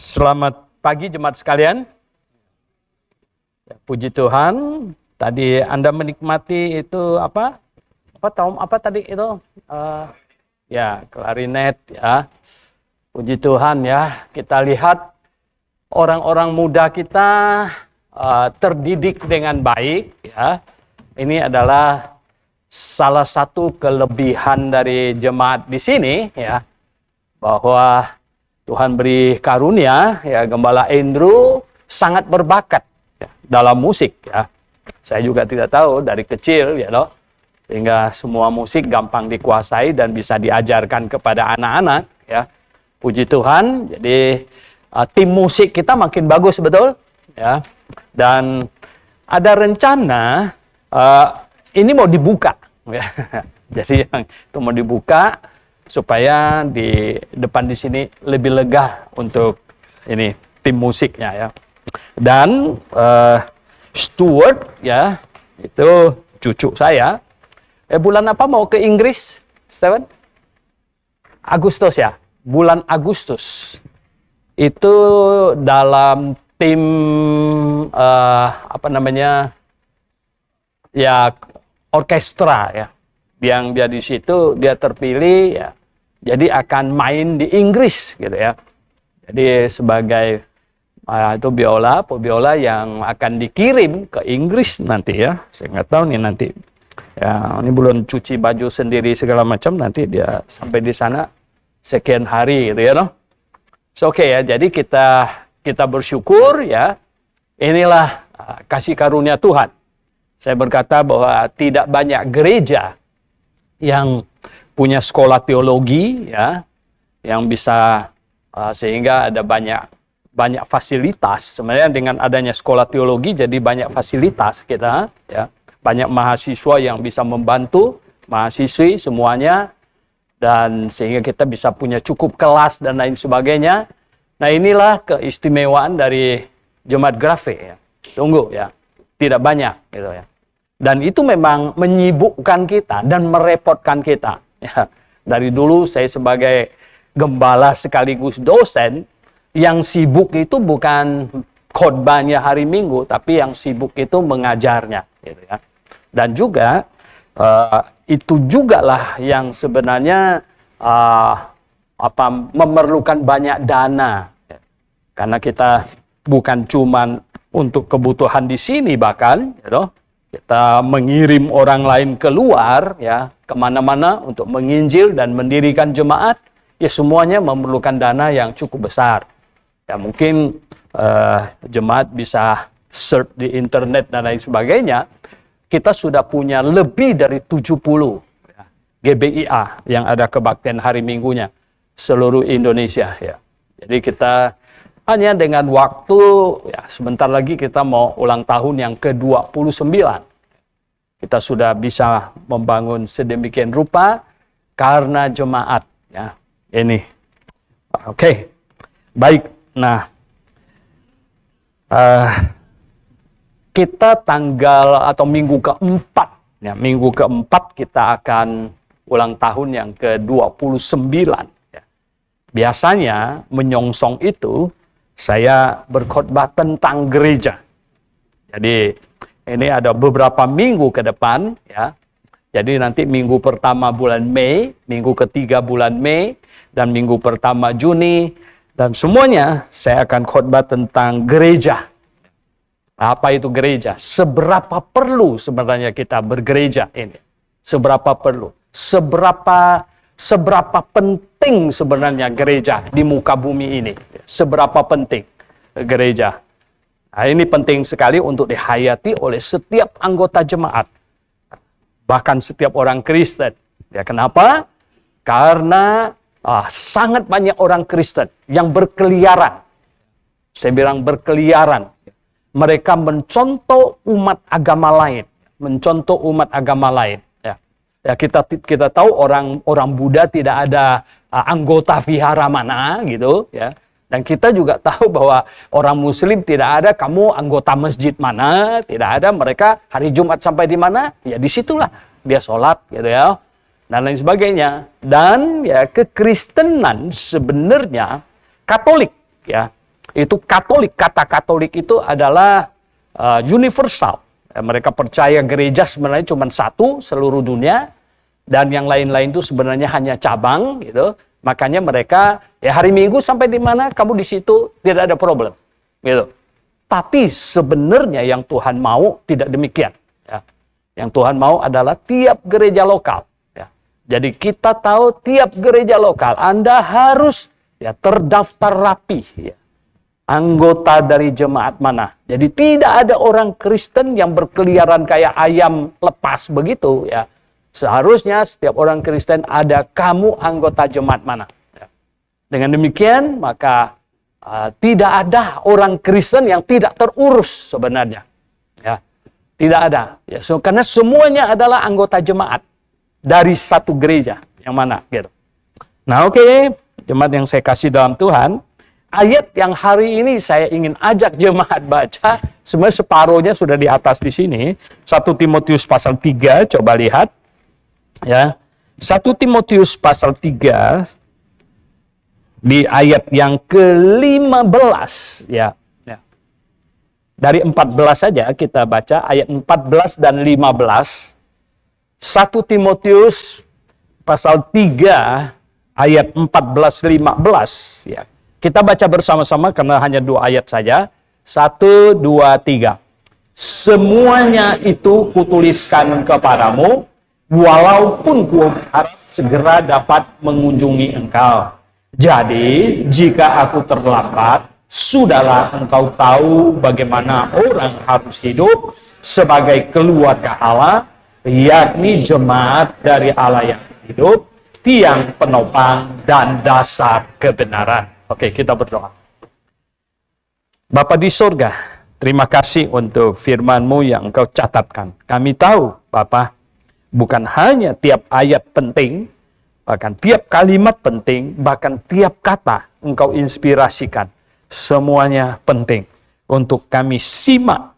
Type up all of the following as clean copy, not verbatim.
Selamat pagi jemaat sekalian. Puji Tuhan. Tadi Anda menikmati itu apa? Apa tadi itu? Klarinet ya. Puji Tuhan ya. Kita lihat orang-orang muda kita terdidik dengan baik ya. Ini adalah salah satu kelebihan dari jemaat di sini ya. Bahwa Tuhan beri karunia, ya Gembala Andrew sangat berbakat ya, dalam musik ya. Saya juga tidak tahu dari kecil ya loh, sehingga semua musik gampang dikuasai dan bisa diajarkan kepada anak-anak ya. Puji Tuhan, jadi tim musik kita makin bagus betul ya. Dan ada rencana ini mau dibuka ya. Jadi yang itu mau dibuka supaya di depan di sini lebih lega untuk ini tim musiknya ya. Dan Stuart ya, itu cucu saya. Bulan apa mau ke Inggris, Steven? Agustus ya. Bulan Agustus. Itu dalam tim ya orkestra ya. Yang dia di situ dia terpilih ya. Jadi akan main di Inggris gitu ya. Jadi sebagai itu biola yang akan dikirim ke Inggris nanti ya. Saya nggak tahu nih nanti. Ya, ini belum cuci baju sendiri segala macam, nanti dia sampai di sana sekian hari gitu ya, no? So, oke ya. Jadi kita bersyukur ya. Inilah kasih karunia Tuhan. Saya berkata bahwa tidak banyak gereja yang punya sekolah teologi ya, yang bisa sehingga ada banyak fasilitas. Sebenarnya dengan adanya sekolah teologi jadi banyak fasilitas kita ya, banyak mahasiswa yang bisa membantu mahasiswi semuanya, dan sehingga kita bisa punya cukup kelas dan lain sebagainya. Nah, inilah keistimewaan dari Jemaat Grace ya. Tunggu ya, tidak banyak gitu ya. Dan itu memang menyibukkan kita dan merepotkan kita. Ya, dari dulu saya sebagai gembala sekaligus dosen, yang sibuk itu bukan khotbahnya hari Minggu, tapi yang sibuk itu mengajarnya. Gitu ya. Dan juga itu juga lah yang sebenarnya memerlukan banyak dana. Ya. Karena kita bukan cuman untuk kebutuhan di sini bahkan, gitu. Kita mengirim orang lain keluar ya, kemana-mana untuk menginjil dan mendirikan jemaat, ya semuanya memerlukan dana yang cukup besar. Ya mungkin jemaat bisa search di internet dan lain sebagainya. Kita sudah punya lebih dari 70 ya, GBIA yang ada kebaktian hari Minggunya seluruh Indonesia ya. Jadi kita hanya dengan waktu, ya sebentar lagi kita mau ulang tahun yang ke-29. Kita sudah bisa membangun sedemikian rupa karena jemaat. Ya, ini. Oke, baik. Nah, kita tanggal atau minggu keempat. Ya, minggu keempat kita akan ulang tahun yang ke-29. Ya. Biasanya menyongsong itu, saya berkhotbah tentang gereja. Jadi ini ada beberapa minggu ke depan ya. Jadi nanti minggu pertama bulan Mei, minggu ketiga bulan Mei, dan minggu pertama Juni, dan semuanya saya akan khotbah tentang gereja. Apa itu gereja? Seberapa perlu sebenarnya kita bergereja ini? Seberapa perlu? Seberapa penting sebenarnya gereja di muka bumi ini? Seberapa penting gereja? Nah, ini penting sekali untuk dihayati oleh setiap anggota jemaat. Bahkan setiap orang Kristen. Ya, kenapa? Karena sangat banyak orang Kristen yang berkeliaran. Saya bilang berkeliaran. Mereka mencontoh umat agama lain. Mencontoh umat agama lain. Ya, kita tahu orang Buddha tidak ada anggota vihara mana gitu ya. Dan kita juga tahu bahwa orang Muslim tidak ada kamu anggota masjid mana, tidak ada. Mereka hari Jumat sampai di mana, ya disitulah dia sholat gitu ya, dan lain sebagainya. Dan ya kekristenan sebenarnya Katolik ya, itu Katolik. Kata Katolik itu adalah universal. Mereka percaya gereja sebenarnya cuma satu seluruh dunia, dan yang lain-lain itu sebenarnya hanya cabang gitu. Makanya mereka ya hari Minggu sampai di mana kamu di situ tidak ada problem gitu. Tapi sebenarnya yang Tuhan mau tidak demikian. Ya. Yang Tuhan mau adalah tiap gereja lokal. Ya. Jadi kita tahu tiap gereja lokal Anda harus ya terdaftar rapi. Ya. Anggota dari jemaat mana. Jadi tidak ada orang Kristen yang berkeliaran kayak ayam lepas begitu. Ya. Seharusnya setiap orang Kristen ada kamu anggota jemaat mana. Ya. Dengan demikian maka tidak ada orang Kristen yang tidak terurus sebenarnya, ya tidak ada, ya karena semuanya adalah anggota jemaat dari satu gereja yang mana, gitu. Nah oke, jemaat yang saya kasih dalam Tuhan, ayat yang hari ini saya ingin ajak jemaat baca, sebenarnya separuhnya sudah di atas di sini, 1 Timotius pasal 3, coba lihat, ya 1 Timotius pasal 3. Di ayat yang ke-15 ya. Dari 14 saja kita baca ayat 14 dan 15. 1 Timotius pasal 3 ayat 14 15 ya. Kita baca bersama-sama karena hanya 2 ayat saja. 1 2 3. Semuanya itu kutuliskan kepadamu walaupun kuharap segera dapat mengunjungi engkau. Jadi, jika aku terlambat, sudahlah engkau tahu bagaimana orang harus hidup sebagai keluarga Allah, yakni jemaat dari Allah yang hidup, tiang penopang dan dasar kebenaran. Oke, kita berdoa. Bapa di surga, terima kasih untuk firman-Mu yang Engkau catatkan. Kami tahu, Bapa, bukan hanya tiap ayat penting, bahkan tiap kalimat penting, bahkan tiap kata Engkau inspirasikan. Semuanya penting untuk kami simak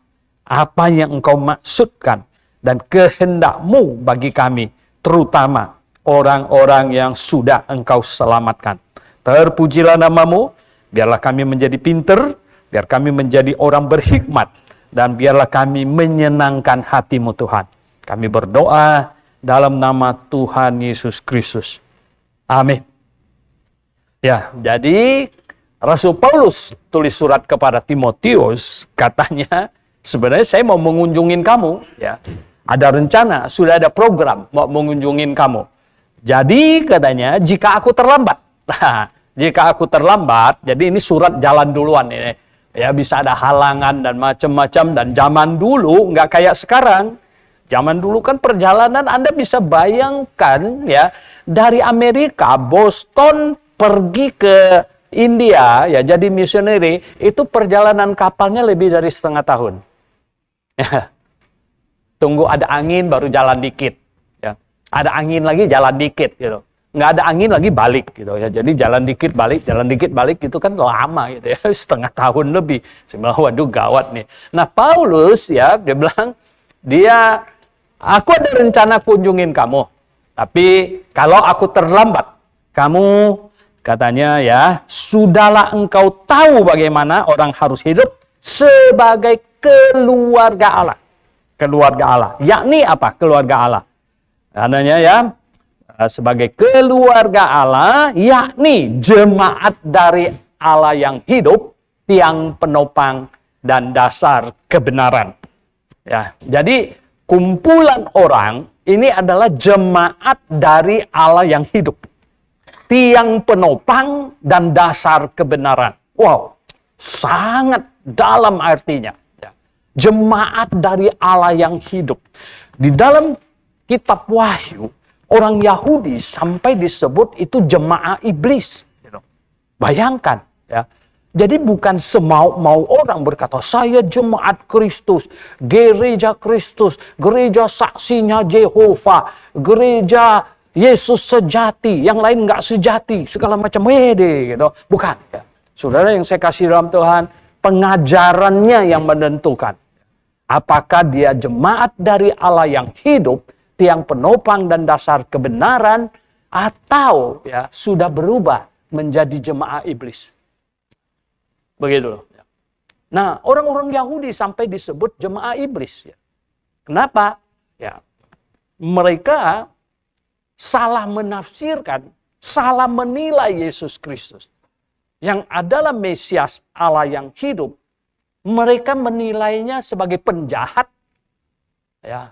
apa yang Engkau maksudkan dan kehendak-Mu bagi kami, terutama orang-orang yang sudah Engkau selamatkan. Terpujilah nama-Mu, biarlah kami menjadi pinter, biar kami menjadi orang berhikmat, dan biarlah kami menyenangkan hati-Mu Tuhan. Kami berdoa dalam nama Tuhan Yesus Kristus. Amin. Ya, jadi Rasul Paulus tulis surat kepada Timotius, katanya, sebenarnya saya mau mengunjungin kamu, ya. Ada rencana, sudah ada program mau mengunjungin kamu. Jadi katanya, jika aku terlambat. Nah, jika aku terlambat, jadi ini surat jalan duluan ini. Ya, bisa ada halangan dan macam-macam, dan zaman dulu nggak kayak sekarang. Zaman dulu kan perjalanan Anda bisa bayangkan ya, dari Amerika, Boston pergi ke India ya jadi misioneri, itu perjalanan kapalnya lebih dari setengah tahun. Ya. Tunggu ada angin baru jalan dikit ya. Ada angin lagi jalan dikit gitu. Nggak ada angin lagi balik gitu ya. Jadi jalan dikit balik itu kan lama gitu ya, setengah tahun lebih. Saya bilang waduh gawat nih. Nah, Paulus ya dia bilang aku ada rencana kunjungin kamu. Tapi kalau aku terlambat, kamu katanya ya, sudahlah engkau tahu bagaimana orang harus hidup sebagai keluarga Allah. Keluarga Allah. Yakni apa? Keluarga Allah. Katanya ya, sebagai keluarga Allah, yakni jemaat dari Allah yang hidup, tiang penopang dan dasar kebenaran. Ya, jadi kumpulan orang ini adalah jemaat dari Allah yang hidup. Tiang penopang dan dasar kebenaran. Wow, sangat dalam artinya. Jemaat dari Allah yang hidup. Di dalam kitab Wahyu, orang Yahudi sampai disebut itu jemaah iblis. Bayangkan ya. Jadi bukan semau-mau orang berkata, saya jemaat Kristus, gereja saksinya Yehova, gereja Yesus sejati, yang lain nggak sejati, segala macam wede gitu. Bukan. Ya. Saudara yang saya kasih dalam Tuhan, pengajarannya yang menentukan. Apakah dia jemaat dari Allah yang hidup, tiang penopang dan dasar kebenaran, atau ya sudah berubah menjadi jemaah iblis. Begitu loh. Nah, orang-orang Yahudi sampai disebut jemaah iblis. Kenapa? Ya, mereka salah menafsirkan, salah menilai Yesus Kristus yang adalah Mesias Allah yang hidup. Mereka menilainya sebagai penjahat, ya,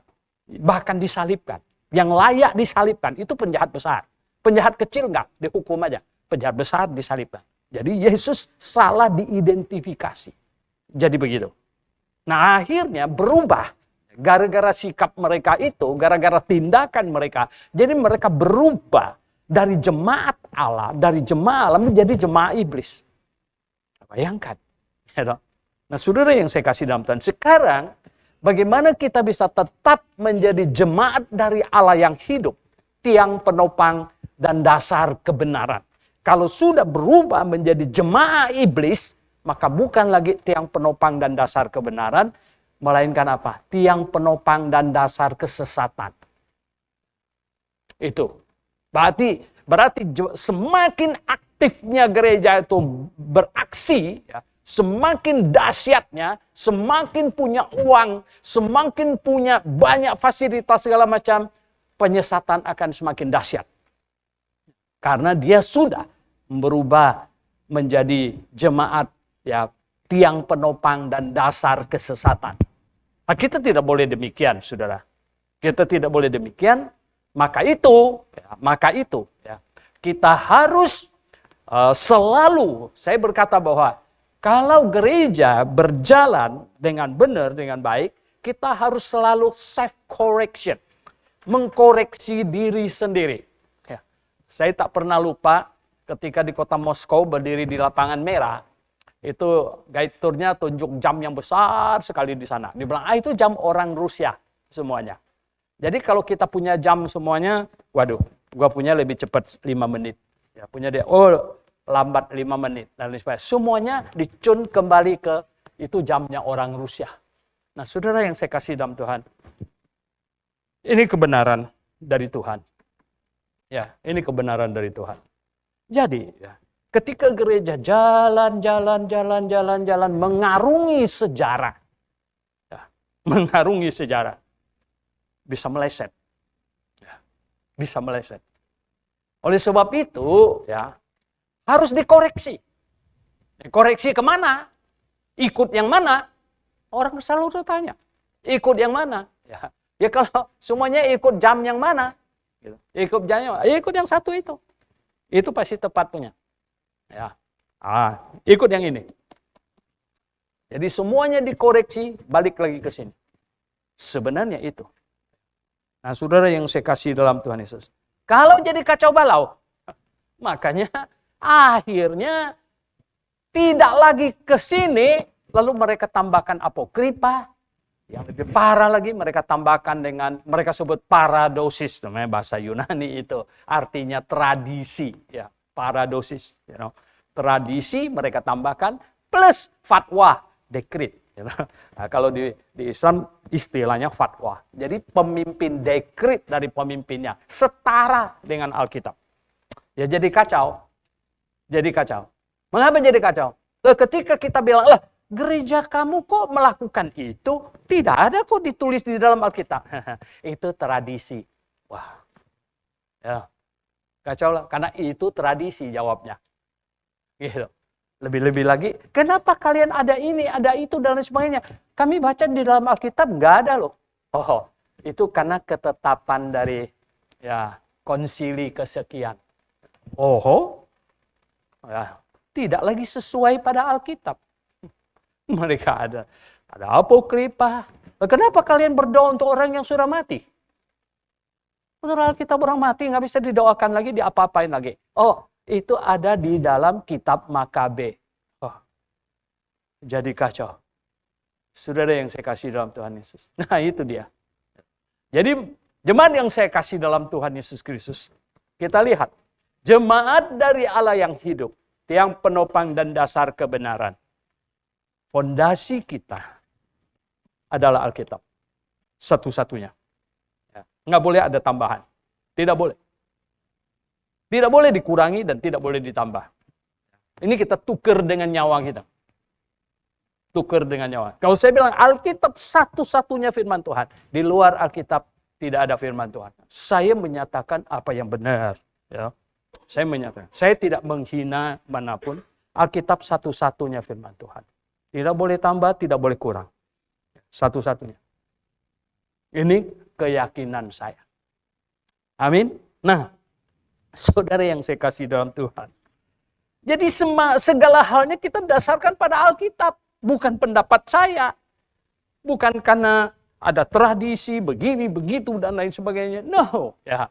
bahkan disalibkan. Yang layak disalibkan itu penjahat besar. Penjahat kecil enggak, dihukum aja. Penjahat besar disalibkan. Jadi Yesus salah diidentifikasi. Jadi begitu. Nah, akhirnya berubah. Gara-gara sikap mereka itu, gara-gara tindakan mereka, jadi mereka berubah dari jemaat Allah, dari jemaah Allah menjadi jemaah iblis. Bayangkan. Nah, saudara yang saya kasih dalam Tuhan, sekarang bagaimana kita bisa tetap menjadi jemaat dari Allah yang hidup, tiang penopang dan dasar kebenaran. Kalau sudah berubah menjadi jemaah iblis, maka bukan lagi tiang penopang dan dasar kebenaran, melainkan apa? Tiang penopang dan dasar kesesatan. Itu. Berarti semakin aktifnya gereja itu beraksi, ya, semakin dahsyatnya, semakin punya uang, semakin punya banyak fasilitas segala macam, penyesatan akan semakin dahsyat. Karena dia sudah berubah menjadi jemaat, ya, tiang penopang dan dasar kesesatan. Nah, kita tidak boleh demikian, saudara. Kita tidak boleh demikian. Maka itu, ya, kita harus selalu, saya berkata bahwa kalau gereja berjalan dengan benar, dengan baik, kita harus selalu self-correction. Mengkoreksi diri sendiri. Ya. Saya tak pernah lupa ketika di kota Moskow berdiri di lapangan merah, itu guide tournya tunjuk jam yang besar sekali di sana. Dia bilang, itu jam orang Rusia semuanya. Jadi kalau kita punya jam semuanya, waduh, gua punya lebih cepat 5 menit. Ya, punya dia, lambat 5 menit. Dan lain sebagainya. Semuanya dicun kembali ke itu jamnya orang Rusia. Nah, saudara yang saya kasih dalam Tuhan, ini kebenaran dari Tuhan. Ya, ini kebenaran dari Tuhan. Jadi, ya, ketika gereja jalan mengarungi sejarah, ya, bisa meleset, ya, bisa meleset. Oleh sebab itu, ya, harus dikoreksi. Koreksi kemana? Ikut yang mana? Orang selalu bertanya. Ikut yang mana? Ya kalau semuanya ikut jam yang mana? Gitu. Ikut jamnya, ikut yang satu itu. Itu pasti tepat punya. Ya. Ikut yang ini. Jadi semuanya dikoreksi, balik lagi ke sini. Sebenarnya itu. Nah, saudara yang saya kasih dalam Tuhan Yesus. Kalau jadi kacau balau, makanya akhirnya tidak lagi ke sini, lalu mereka tambahkan apokripa. Yang lebih parah lagi, mereka tambahkan dengan, mereka sebut paradosis, namanya bahasa Yunani itu. Artinya tradisi, ya, paradosis. You know. Tradisi mereka tambahkan, plus fatwa, dekrit. You know. Nah, kalau di Islam istilahnya fatwa. Jadi pemimpin dekrit dari pemimpinnya, setara dengan Alkitab. Ya jadi kacau. Jadi kacau. Mengapa jadi kacau? Ketika kita bilang, lah, gereja kamu kok melakukan itu? Tidak ada kok ditulis di dalam Alkitab. Itu tradisi. Wah. Ya. Kacau lah. Karena itu tradisi jawabnya. Gitu. Lebih-lebih lagi, kenapa kalian ada ini, ada itu, dan lain sebagainya? Kami baca di dalam Alkitab, nggak ada loh. Oh, itu karena ketetapan dari ya konsili kesekian. Oh, ya, tidak lagi sesuai pada Alkitab. Mereka ada apokripa. Kenapa kalian berdoa untuk orang yang sudah mati? Menurut Alkitab orang mati nggak bisa didoakan lagi, diapa-apain lagi. Oh, itu ada di dalam kitab Makabe. Oh, jadi kacau. Saudara yang saya kasih dalam Tuhan Yesus. Nah itu dia. Jadi jemaat yang saya kasih dalam Tuhan Yesus Kristus. Kita lihat. Jemaat dari Allah yang hidup. Tiang penopang dan dasar kebenaran. Fondasi kita adalah Alkitab. Satu-satunya. Ya. Nggak boleh ada tambahan. Tidak boleh. Tidak boleh dikurangi dan tidak boleh ditambah. Ini kita tukar dengan nyawa kita. Tuker dengan nyawa. Kalau saya bilang Alkitab satu-satunya firman Tuhan. Di luar Alkitab tidak ada firman Tuhan. Saya menyatakan apa yang benar. Ya. Saya menyatakan. Saya tidak menghina manapun. Alkitab satu-satunya firman Tuhan. Tidak boleh tambah, tidak boleh kurang. Satu-satunya. Ini keyakinan saya. Amin. Nah, saudara yang saya kasih dalam Tuhan. Jadi segala halnya kita dasarkan pada Alkitab. Bukan pendapat saya. Bukan karena ada tradisi, begini, begitu, dan lain sebagainya. No. Ya.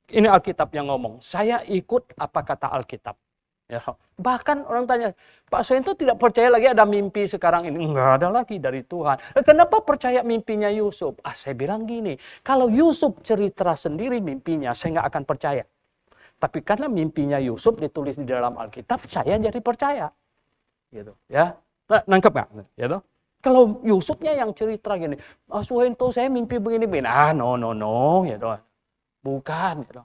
Ini Alkitab yang ngomong. Saya ikut apa kata Alkitab. Ya. Bahkan orang tanya, Pak Soento tidak percaya lagi ada mimpi sekarang ini. Enggak ada lagi dari Tuhan. Kenapa percaya mimpinya Yusuf? Saya bilang gini, kalau Yusuf cerita sendiri mimpinya, saya nggak akan percaya. Tapi karena mimpinya Yusuf ditulis di dalam Alkitab, saya jadi percaya. Gitu, ya. Nangkep nggak? Gitu. Kalau Yusufnya yang cerita gini, Soento saya mimpi begini-begini. No. Gitu. Bukan. Gitu.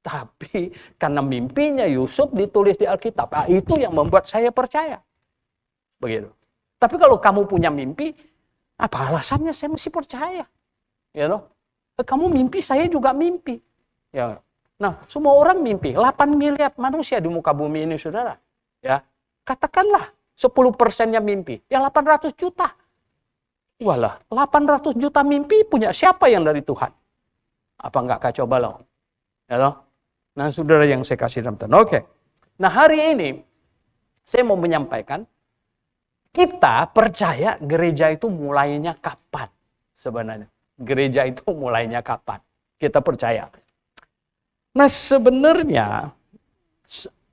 Tapi karena mimpinya Yusuf ditulis di Alkitab, itu yang membuat saya percaya. Begitu. Tapi kalau kamu punya mimpi, apa alasannya saya mesti percaya? Gitu. Kamu mimpi, saya juga mimpi. Ya. Nah, semua orang mimpi. 8 miliar manusia di muka bumi ini, saudara. Ya, katakanlah 10%-nya mimpi. Ya 800 juta. Walah, 800 juta mimpi punya siapa yang dari Tuhan? Apa enggak kacau balau? Ya toh? Nah, saudara yang saya kasih dalam Tuhan. Oke. Nah, hari ini saya mau menyampaikan kita percaya gereja itu mulainya kapan sebenarnya? Gereja itu mulainya kapan? Kita percaya. Nah, sebenarnya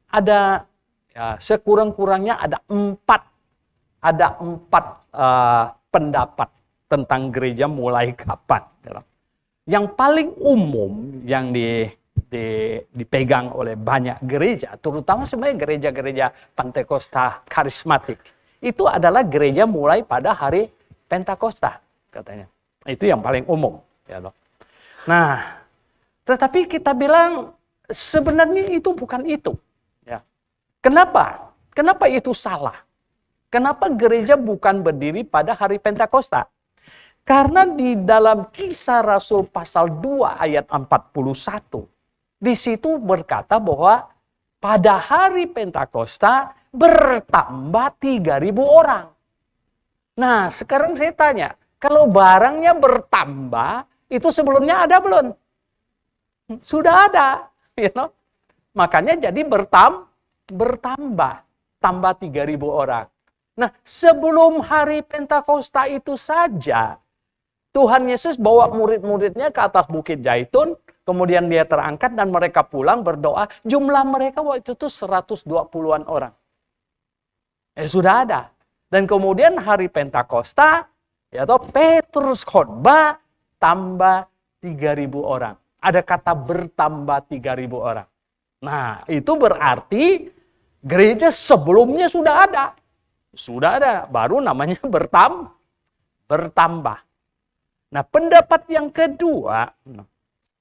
ada sekurang-kurangnya ada empat pendapat tentang gereja mulai kapan. Yang paling umum yang dipegang oleh banyak gereja, terutama sebenarnya gereja-gereja Pentakosta karismatik, itu adalah gereja mulai pada hari Pentakosta, katanya. Itu yang paling umum. Nah, tetapi kita bilang sebenarnya itu bukan itu. Ya. Kenapa? Kenapa itu salah? Kenapa gereja bukan berdiri pada hari Pentakosta? Karena di dalam Kisah Rasul pasal 2 ayat 41, di situ berkata bahwa pada hari Pentakosta bertambah 3.000 orang. Nah, sekarang saya tanya, kalau barangnya bertambah, itu sebelumnya ada belum? Sudah ada, Makanya jadi bertambah, tambah 3.000 orang. Nah, sebelum hari Pentakosta itu saja, Tuhan Yesus bawa murid-muridnya ke atas Bukit Zaitun, kemudian dia terangkat dan mereka pulang berdoa. Jumlah mereka waktu itu 120-an orang. Sudah ada. Dan kemudian hari Pentakosta, Petrus khotbah tambah 3.000 orang. Ada kata bertambah 3.000 orang. Nah, itu berarti gereja sebelumnya sudah ada. Sudah ada, baru namanya bertambah. Nah, pendapat yang kedua,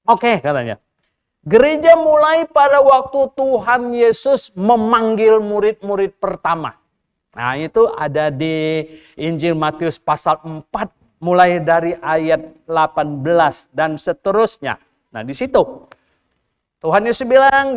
katanya. Gereja mulai pada waktu Tuhan Yesus memanggil murid-murid pertama. Nah, itu ada di Injil Matius pasal 4, mulai dari ayat 18 dan seterusnya. Nah, di situ Tuhan Yesus bilang,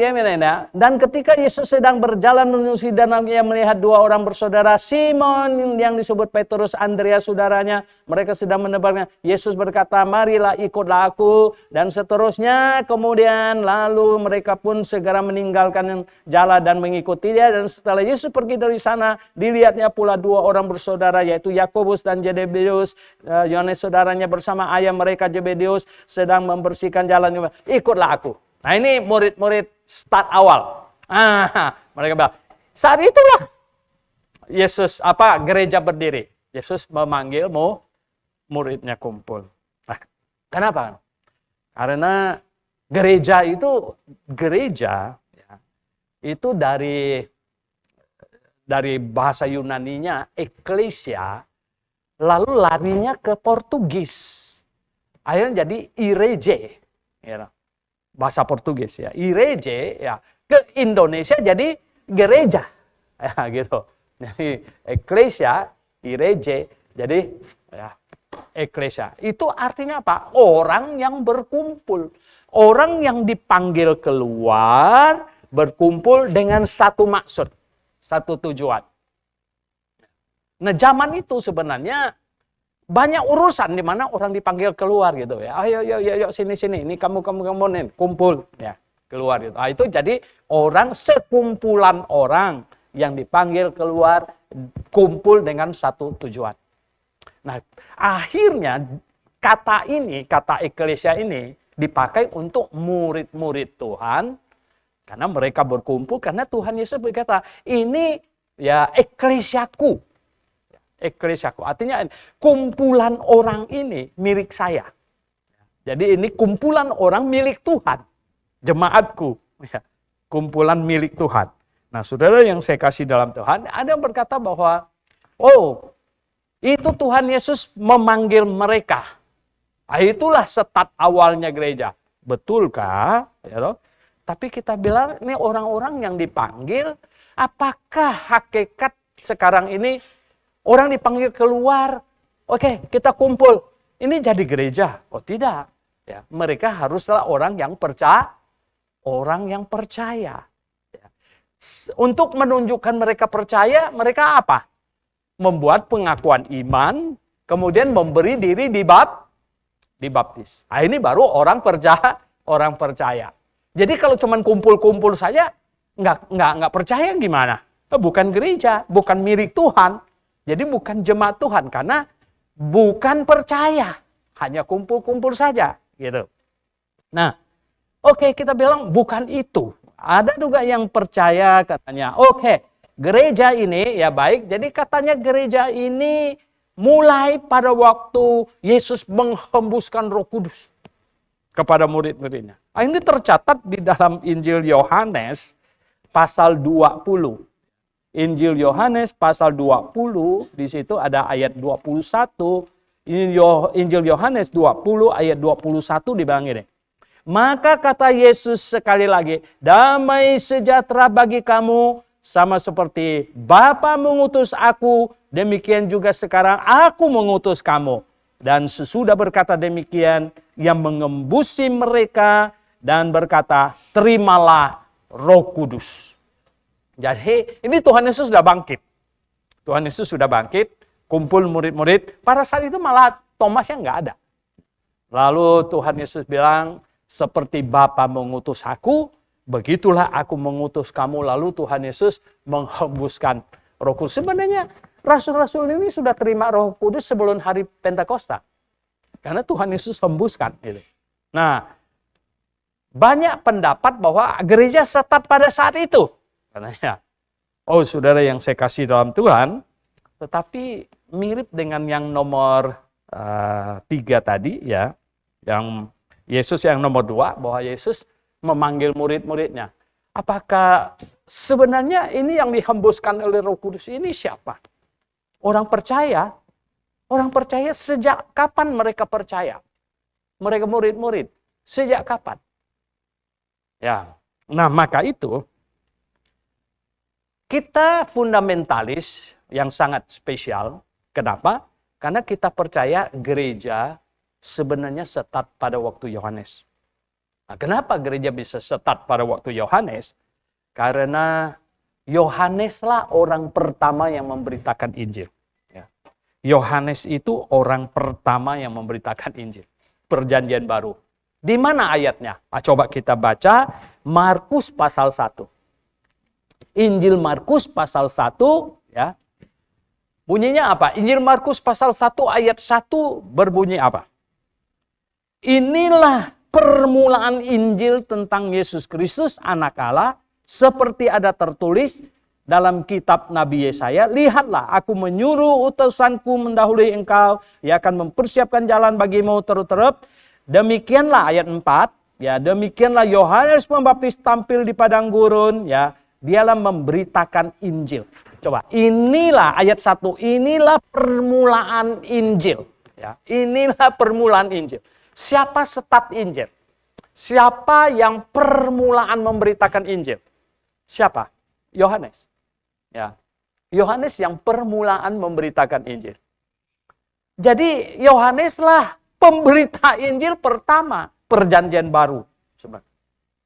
dan ketika Yesus sedang berjalan menuju danau, ia melihat 2 orang bersaudara, Simon yang disebut Petrus, Andreas saudaranya, mereka sedang menebarkan. Yesus berkata, marilah ikutlah aku, dan seterusnya. Kemudian lalu mereka pun segera meninggalkan jalan dan mengikuti dia. Dan setelah Yesus pergi dari sana, dilihatnya pula 2 orang bersaudara, yaitu Yakobus dan Zebedeus, Yohanes saudaranya bersama ayah mereka Zebedeus sedang membersihkan jalan. Ikutlah aku. Nah, ini murid-murid start awal. Mereka bilang, saat itulah Yesus gereja berdiri. Yesus memanggil muridnya kumpul. Nah, kenapa? Karena gereja itu itu dari bahasa Yunaninya ekklesia, lalu larinya ke Portugis. Akhirnya jadi ireje. Bahasa Portugis ireje ke Indonesia jadi gereja gitu. Jadi eklesia Gereja. Jadi ya, eklesia. Itu artinya apa? Orang yang berkumpul. Orang yang dipanggil keluar berkumpul dengan satu maksud, satu tujuan. Nah, zaman itu sebenarnya banyak urusan di mana orang dipanggil keluar gitu ya. Ayo sini ini kamu nih, kumpul ya, keluar gitu. Nah, itu jadi orang, sekumpulan orang yang dipanggil keluar kumpul dengan satu tujuan. Nah, akhirnya kata eklesia ini dipakai untuk murid-murid Tuhan karena mereka berkumpul karena Tuhan Yesus berkata, "Ini ya eklesiaku." Eklesiaku artinya kumpulan orang ini milik saya. Jadi ini kumpulan orang milik Tuhan. Jemaatku, ya, kumpulan milik Tuhan. Nah, saudara yang saya kasih dalam Tuhan, ada yang berkata bahwa, itu Tuhan Yesus memanggil mereka. Nah, itulah start awalnya gereja. Betulkah? Ya, tapi kita bilang, ini orang-orang yang dipanggil, apakah hakikat sekarang ini orang dipanggil keluar, oke, kita kumpul. Ini jadi gereja. Oh, tidak. Ya, mereka haruslah orang yang percaya. Ya. Untuk menunjukkan mereka percaya, mereka apa? Membuat pengakuan iman, kemudian memberi diri dibaptis. Nah, ini baru orang percaya. Jadi kalau cuma kumpul-kumpul saja, nggak percaya gimana? Bukan gereja, bukan milik Tuhan. Jadi bukan jemaat Tuhan karena bukan percaya, hanya kumpul-kumpul saja, gitu. Nah, oke, kita bilang bukan itu. Ada juga yang percaya katanya, oke, gereja ini ya baik. Jadi katanya gereja ini mulai pada waktu Yesus menghembuskan Roh Kudus kepada murid-muridnya. Nah, ini tercatat di dalam Injil Yohanes pasal 20. Injil Yohanes pasal 20, di situ ada ayat 21. Injil Yohanes 20 ayat 21 dibilang ini. Maka kata Yesus sekali lagi, damai sejahtera bagi kamu, sama seperti Bapa mengutus aku, demikian juga sekarang aku mengutus kamu. Dan sesudah berkata demikian, ia mengembusi mereka dan berkata, terimalah Roh Kudus. Jadi ini Tuhan Yesus sudah bangkit. Tuhan Yesus sudah bangkit, kumpul murid-murid. Pada saat itu malah Thomasnya nggak ada. Lalu Tuhan Yesus bilang, seperti Bapa mengutus aku, begitulah aku mengutus kamu. Lalu Tuhan Yesus menghembuskan Roh Kudus. Sebenarnya rasul-rasul ini sudah terima Roh Kudus sebelum hari Pentakosta. Karena Tuhan Yesus hembuskan. Gitu. Nah, banyak pendapat bahwa gereja start pada saat itu. Katanya, saudara yang saya kasih dalam Tuhan, tetapi mirip dengan yang nomor 3 tadi, ya, yang Yesus yang nomor 2, bahwa Yesus memanggil murid-muridnya. Apakah sebenarnya ini yang dihembuskan oleh Roh Kudus ini siapa? Orang percaya sejak kapan mereka percaya? Mereka murid-murid, sejak kapan? Ya, nah maka itu, kita fundamentalis yang sangat spesial. Kenapa? Karena kita percaya gereja sebenarnya start pada waktu Yohanes. Nah, kenapa gereja bisa start pada waktu Yohanes? Karena Yohaneslah orang pertama yang memberitakan Injil. Yohanes itu orang pertama yang memberitakan Injil. Perjanjian baru. Di mana ayatnya? Coba kita baca Markus pasal 1. Injil Markus pasal 1, ya. Bunyinya apa? Injil Markus pasal 1 ayat 1 berbunyi apa? Inilah permulaan Injil tentang Yesus Kristus anak Allah, seperti ada tertulis dalam kitab Nabi Yesaya, lihatlah aku menyuruh utusanku mendahului engkau, ia akan mempersiapkan jalan bagimu terus-terus. Demikianlah ayat 4, ya, demikianlah Yohanes Pembaptis tampil di padang gurun, ya. Dialah memberitakan Injil. Coba, inilah ayat 1, inilah permulaan Injil. Ya, inilah permulaan Injil. Siapa start Injil? Siapa yang permulaan memberitakan Injil? Siapa? Yohanes. Ya. Yohanes yang permulaan memberitakan Injil. Jadi Yohaneslah pemberita Injil pertama perjanjian baru.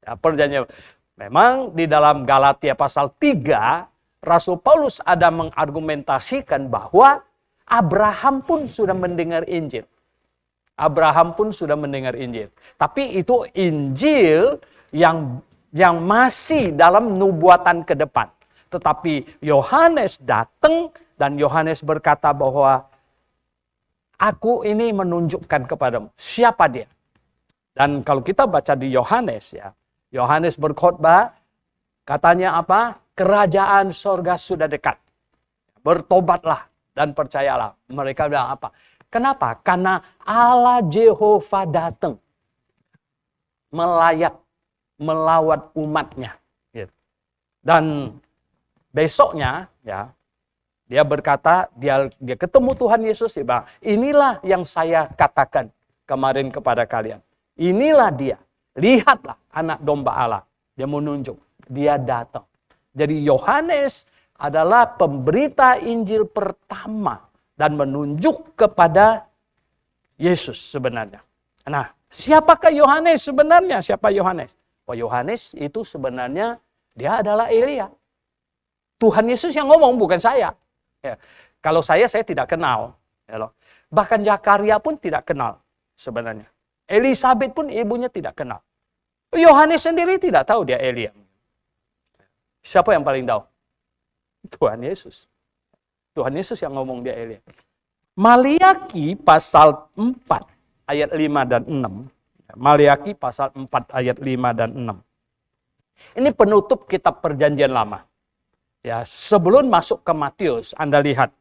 Ya, perjanjian. Memang di dalam Galatia pasal 3, Rasul Paulus ada mengargumentasikan bahwa Abraham pun sudah mendengar Injil. Abraham pun sudah mendengar Injil. Tapi itu Injil yang masih dalam nubuatan ke depan. Tetapi Yohanes datang dan Yohanes berkata bahwa aku ini menunjukkan kepadamu siapa dia. Dan kalau kita baca di Yohanes ya, Yohanes berkhotbah, katanya apa? Kerajaan sorga sudah dekat. Bertobatlah dan percayalah. Mereka bilang apa? Kenapa? Karena Allah Jehovah datang melawat umatnya. Dan besoknya ya, dia berkata, dia ketemu Tuhan Yesus, dia bilang, inilah yang saya katakan kemarin kepada kalian. Inilah dia. Lihatlah anak domba Allah. Dia menunjuk. Dia datang. Jadi Yohanes adalah pemberita Injil pertama dan menunjuk kepada Yesus sebenarnya. Nah, siapakah Yohanes sebenarnya? Siapa Yohanes? Oh, Yohanes itu sebenarnya dia adalah Elia. Tuhan Yesus yang ngomong, bukan saya. Ya. Kalau saya tidak kenal. Ya loh. Bahkan Zakaria pun tidak kenal sebenarnya. Elisabeth pun ibunya tidak kenal. Yohanes sendiri tidak tahu dia Elia. Siapa yang paling tahu? Tuhan Yesus. Tuhan Yesus yang ngomong dia Elia. Maliaki pasal 4 ayat 5 dan 6. Maliaki pasal 4 ayat 5 dan 6. Ini penutup kitab Perjanjian Lama. Ya, sebelum masuk ke Matius, Anda lihat.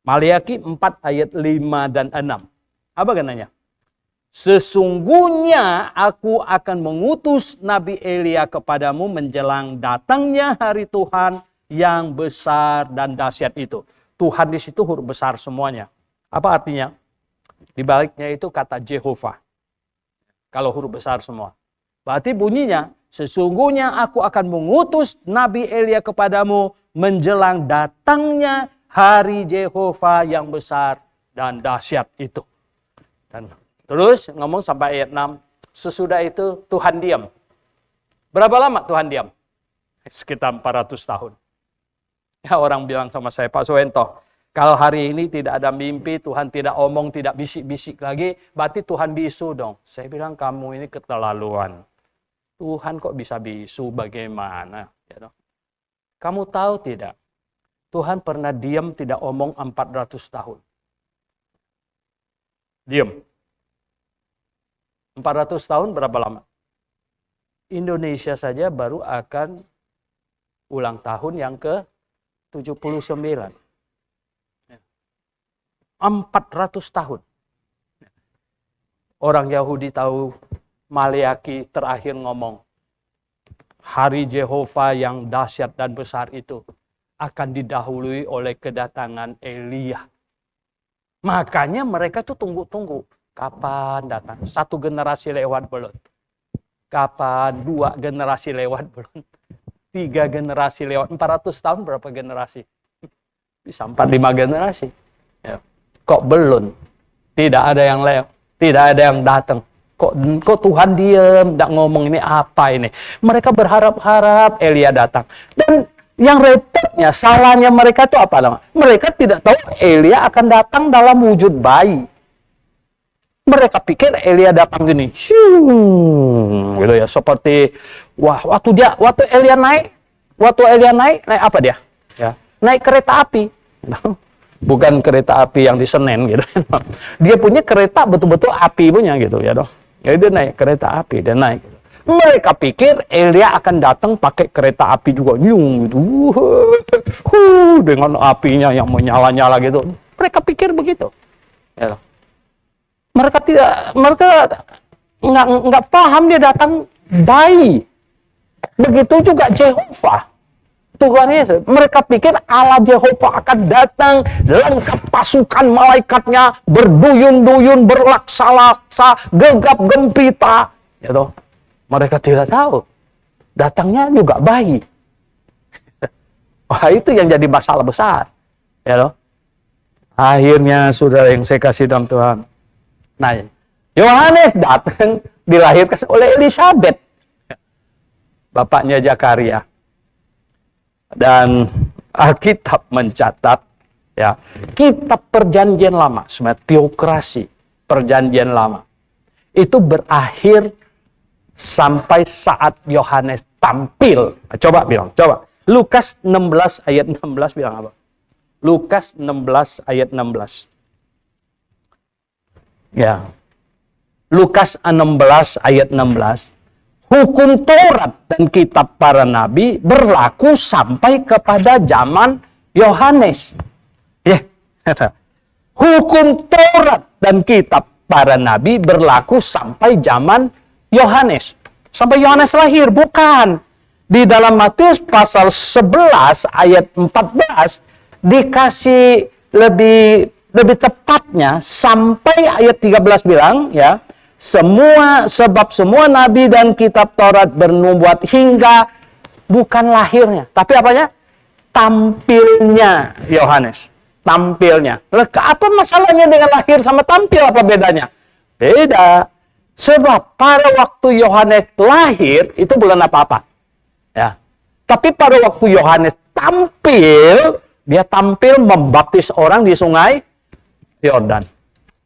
Maliaki 4 ayat 5 dan 6. Apa katanya? Sesungguhnya aku akan mengutus Nabi Elia kepadamu menjelang datangnya hari Tuhan yang besar dan dahsyat itu. Tuhan di situ huruf besar semuanya. Apa artinya? Di baliknya itu kata Jehovah. Kalau huruf besar semua. Berarti bunyinya, sesungguhnya aku akan mengutus Nabi Elia kepadamu menjelang datangnya hari Jehovah yang besar dan dahsyat itu. Dan terus ngomong sampai ayat 6. Sesudah itu Tuhan diam. Berapa lama Tuhan diam? Sekitar 400 tahun. Ya, orang bilang sama saya, Pak Suwento, kalau hari ini tidak ada mimpi, Tuhan tidak omong, tidak bisik-bisik lagi, berarti Tuhan bisu dong. Saya bilang, kamu ini keterlaluan. Tuhan kok bisa bisu, bagaimana? Ya, dong. Kamu tahu tidak? Tuhan pernah diam, tidak omong 400 tahun. Diam. 400 tahun berapa lama? Indonesia saja baru akan ulang tahun yang ke-79. 400 tahun. Orang Yahudi tahu Maliaki terakhir ngomong, hari Jehovah yang dahsyat dan besar itu akan didahului oleh kedatangan Elia. Makanya mereka tuh tunggu-tunggu. Kapan datang? 1 generasi lewat belum? Kapan? 2 generasi lewat belum? 3 generasi lewat. 400 tahun berapa generasi? Bisa 4-5 generasi. Ya. Kok belum? Tidak ada yang lewat. Tidak ada yang datang. Kok Tuhan diam? Tidak ngomong ini apa ini? Mereka berharap-harap Elia datang. Dan yang repotnya, salahnya mereka itu apa? Mereka tidak tahu Elia akan datang dalam wujud bayi. Mereka pikir Elia datang gini, gitu ya, seperti waktu Elia naik apa dia? Ya, naik kereta api, bukan kereta api yang di Senen gitu. Dia punya kereta betul-betul api punya gitu ya dong. Jadi dia naik kereta api, dia naik. Mereka pikir Elia akan datang pakai kereta api juga, gitu, dengan apinya yang menyala-nyala gitu. Mereka pikir begitu. Ya. Mereka nggak paham dia datang bayi. Begitu juga Jehovah. Tuhan Yesus. Mereka pikir Allah Jehovah akan datang lengkap pasukan malaikatnya, berduyun-duyun, berlaksa-laksa, gegap gempita. Gitu. Mereka tidak tahu. Datangnya juga bayi. Wah, itu yang jadi masalah besar. Ya loh. Akhirnya, saudara yang saya kasih dalam Tuhan. Nah, Yohanes datang dilahirkan oleh Elizabeth, bapaknya Zakaria. Dan Alkitab mencatat, ya, kitab Perjanjian Lama, sebenarnya teokrasi Perjanjian Lama, itu berakhir sampai saat Yohanes tampil. Coba bilang, coba. Lukas 16 ayat 16 bilang apa? Lukas 16 ayat 16. Ya. Lukas 16 ayat 16. Hukum Taurat dan kitab para nabi berlaku sampai kepada zaman Yohanes. Ya. Hukum Taurat dan kitab para nabi berlaku sampai zaman Yohanes. Sampai Yohanes lahir, bukan. Di dalam Matius pasal 11 ayat 14 dikasih lebih tepatnya sampai ayat 13 bilang, ya, sebab semua nabi dan kitab Taurat bernubuat hingga bukan lahirnya, tapi apanya? Tampilnya Yohanes. Tampilnya. Apa masalahnya dengan lahir sama tampil? Apa bedanya? Beda. Sebab pada waktu Yohanes lahir itu bulan apa-apa. Ya. Tapi pada waktu Yohanes tampil, dia tampil membaptis orang di sungai Yordan.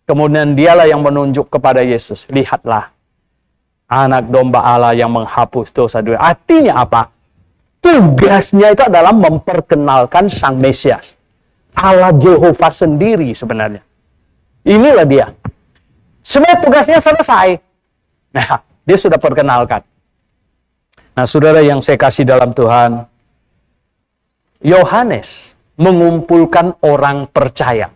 Kemudian dialah yang menunjuk kepada Yesus. Lihatlah, anak domba Allah yang menghapus dosa dunia. Artinya apa? Tugasnya itu adalah memperkenalkan Sang Mesias. Allah Jehovah sendiri sebenarnya. Inilah dia. Sebenarnya tugasnya selesai. Nah, dia sudah perkenalkan. Nah, saudara yang saya kasih dalam Tuhan, Yohanes mengumpulkan orang percaya.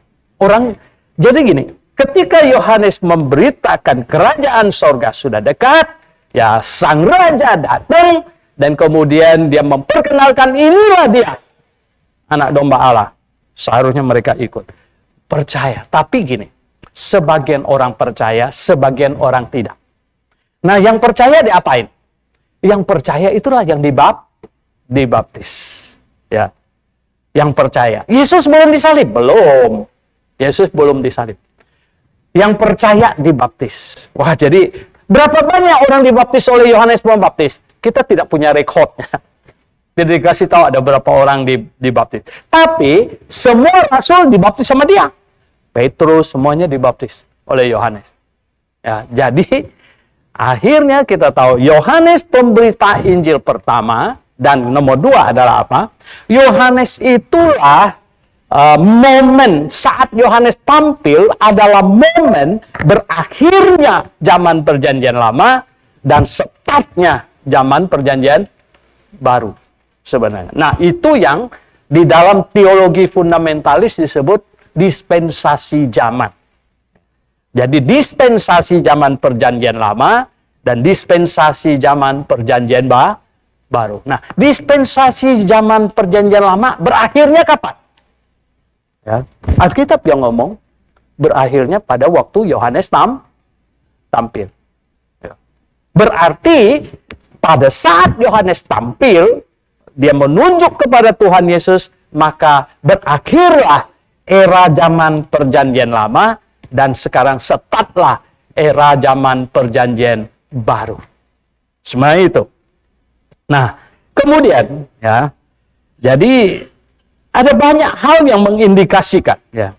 Jadi gini, ketika Yohanes memberitakan kerajaan sorga sudah dekat, ya, sang raja datang, dan kemudian dia memperkenalkan inilah dia, anak domba Allah. Seharusnya mereka ikut. Percaya. Tapi gini, sebagian orang percaya, sebagian orang tidak. Nah, yang percaya diapain? Yang percaya itulah yang dibaptis. Ya. Yang percaya. Yesus belum disalib? Belum. Yesus belum disalib. Yang percaya dibaptis. Wah, jadi berapa banyak orang dibaptis oleh Yohanes Pembaptis? Kita tidak punya rekodnya. Tidak dikasih tahu ada berapa orang dibaptis. Tapi semua rasul dibaptis sama dia. Petrus semuanya dibaptis oleh Yohanes. Ya, jadi akhirnya kita tahu Yohanes pemberita Injil pertama, dan nomor 2 adalah apa? Yohanes itulah momen saat Yohanes tampil adalah momen berakhirnya zaman Perjanjian Lama dan startnya zaman Perjanjian Baru sebenarnya. Nah, itu yang di dalam teologi fundamentalis disebut dispensasi zaman. Jadi dispensasi zaman Perjanjian Lama dan dispensasi zaman Perjanjian Baru. Nah, dispensasi zaman Perjanjian Lama berakhirnya kapan? Ya, Alkitab yang ngomong berakhirnya pada waktu Yohanes tampil. Ya. Berarti pada saat Yohanes tampil, dia menunjuk kepada Tuhan Yesus, maka berakhirlah era zaman Perjanjian Lama dan sekarang startlah era zaman Perjanjian Baru. Semua itu. Nah, kemudian ya, jadi ada banyak hal yang mengindikasikan ya.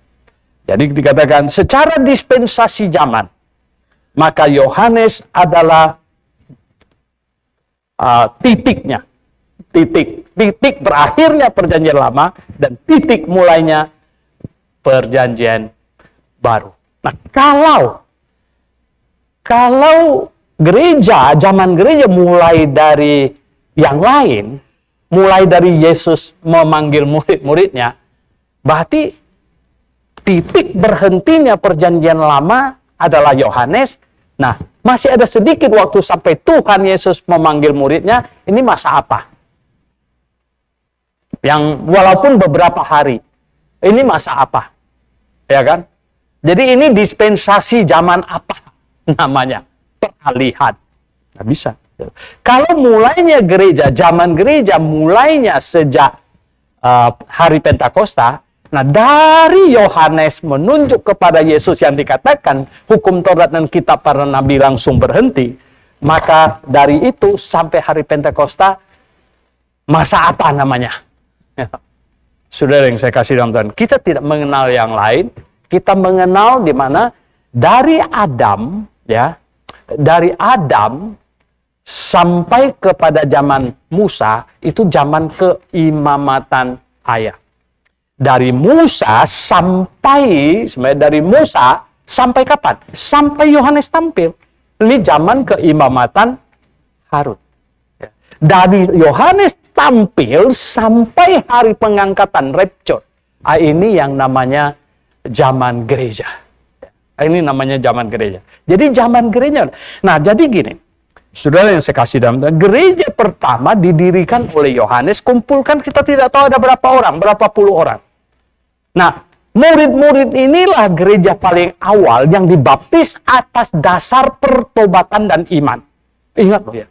Jadi dikatakan secara dispensasi zaman, maka Yohanes adalah titiknya. Titik berakhirnya Perjanjian Lama dan titik mulainya Perjanjian Baru. Nah, kalau gereja, zaman gereja mulai dari yang lain, mulai dari Yesus memanggil murid-muridnya, berarti titik berhentinya Perjanjian Lama adalah Yohanes. Nah, masih ada sedikit waktu sampai Tuhan Yesus memanggil muridnya. Ini masa apa? Yang walaupun beberapa hari. Ini masa apa? Ya kan? Jadi ini dispensasi zaman apa namanya? Peralihan. Nggak bisa. Kalau mulainya gereja, zaman gereja mulainya sejak hari Pentakosta. Nah, dari Yohanes menunjuk kepada Yesus yang dikatakan hukum Taurat dan kitab para nabi langsung berhenti, maka dari itu sampai hari Pentakosta, masa apa namanya? Ya. Saudara yang saya kasih dalam Tuhan, kita tidak mengenal yang lain, kita mengenal di mana dari Adam, ya, dari Adam sampai kepada zaman Musa, itu zaman keimamatan ayah. Dari Musa sampai, sebenarnya dari Musa sampai kapan? Sampai Yohanes tampil. Ini zaman keimamatan Harun. Dari Yohanes tampil sampai hari pengangkatan rapture. Ini yang namanya zaman gereja. Ini namanya zaman gereja. Jadi zaman gereja. Nah, jadi gini. Saudara yang saya kasih dalam Tuhan, gereja pertama didirikan oleh Yohanes, kumpulkan kita tidak tahu ada berapa orang, berapa puluh orang. Nah, murid-murid inilah gereja paling awal yang dibaptis atas dasar pertobatan dan iman. Ingat loh ya.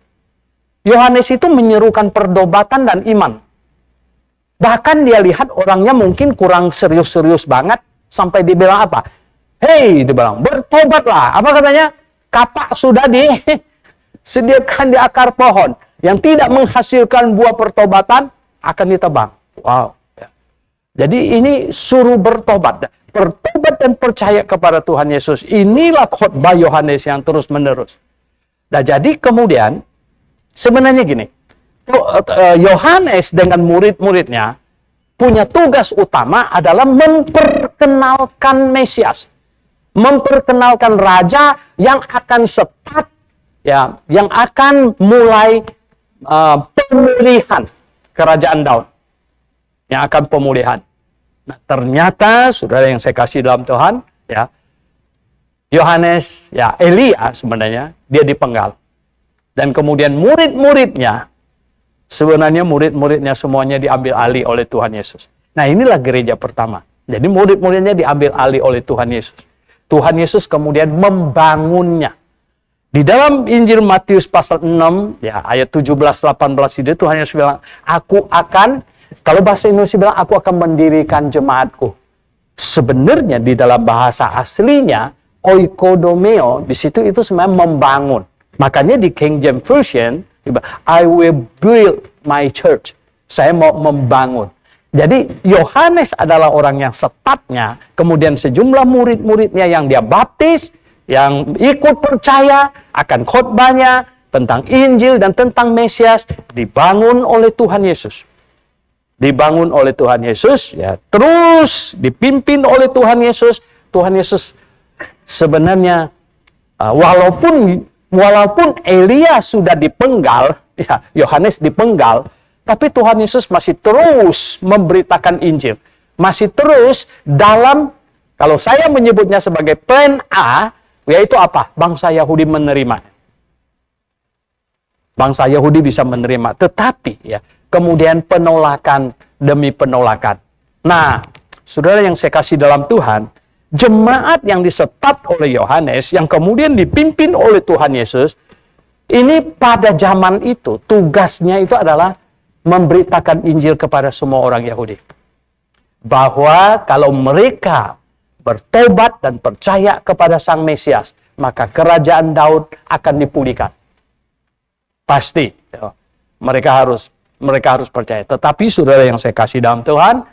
Yohanes itu menyerukan pertobatan dan iman. Bahkan dia lihat orangnya mungkin kurang serius-serius banget, sampai dibilang apa? Hei, dibilang, bertobatlah. Apa katanya? Kapak sudah disediakan di akar pohon. Yang tidak menghasilkan buah pertobatan akan ditebang. Wow. Jadi ini suruh bertobat. Bertobat dan percaya kepada Tuhan Yesus. Inilah khotbah Yohanes yang terus menerus. Nah, jadi kemudian sebenarnya gini. Yohanes dengan murid-muridnya punya tugas utama adalah memperkenalkan Mesias. Memperkenalkan raja yang akan start, ya, yang akan mulai pemulihan kerajaan Daud. Yang akan pemulihan. Nah, ternyata saudara yang saya kasih dalam Tuhan, ya, Yohanes, ya, Elia sebenarnya dia dipenggal. Dan kemudian murid-muridnya, sebenarnya murid-muridnya semuanya diambil alih oleh Tuhan Yesus. Nah, inilah gereja pertama. Jadi murid-muridnya diambil alih oleh Tuhan Yesus. Tuhan Yesus kemudian membangunnya. Di dalam Injil Matius pasal 6, ya, ayat 17-18 itu Tuhan Yesus bilang, aku akan, kalau bahasa Indonesia bilang, aku akan mendirikan jemaatku. Sebenarnya di dalam bahasa aslinya, oikodomeo, di situ itu sebenarnya membangun. Makanya di King James Version, I will build my church. Saya mau membangun. Jadi Yohanes adalah orang yang startnya, kemudian sejumlah murid-muridnya yang dia baptis, yang ikut percaya akan khotbahnya, tentang Injil dan tentang Mesias, dibangun oleh Tuhan Yesus. Dibangun oleh Tuhan Yesus, ya, terus dipimpin oleh Tuhan Yesus. Tuhan Yesus sebenarnya walaupun Elia sudah dipenggal, ya, Yohanes dipenggal, tapi Tuhan Yesus masih terus memberitakan Injil. Masih terus dalam, kalau saya menyebutnya sebagai plan A, yaitu apa? Bangsa Yahudi menerima. Bangsa Yahudi bisa menerima, tetapi ya, kemudian penolakan demi penolakan. Nah, saudara yang saya kasih dalam Tuhan, jemaat yang disetat oleh Yohanes, yang kemudian dipimpin oleh Tuhan Yesus, ini pada zaman itu, tugasnya itu adalah memberitakan Injil kepada semua orang Yahudi. Bahwa kalau mereka bertobat dan percaya kepada Sang Mesias, maka kerajaan Daud akan dipulihkan. Pasti, ya. Mereka harus percaya. Tetapi saudara yang saya kasih dalam Tuhan,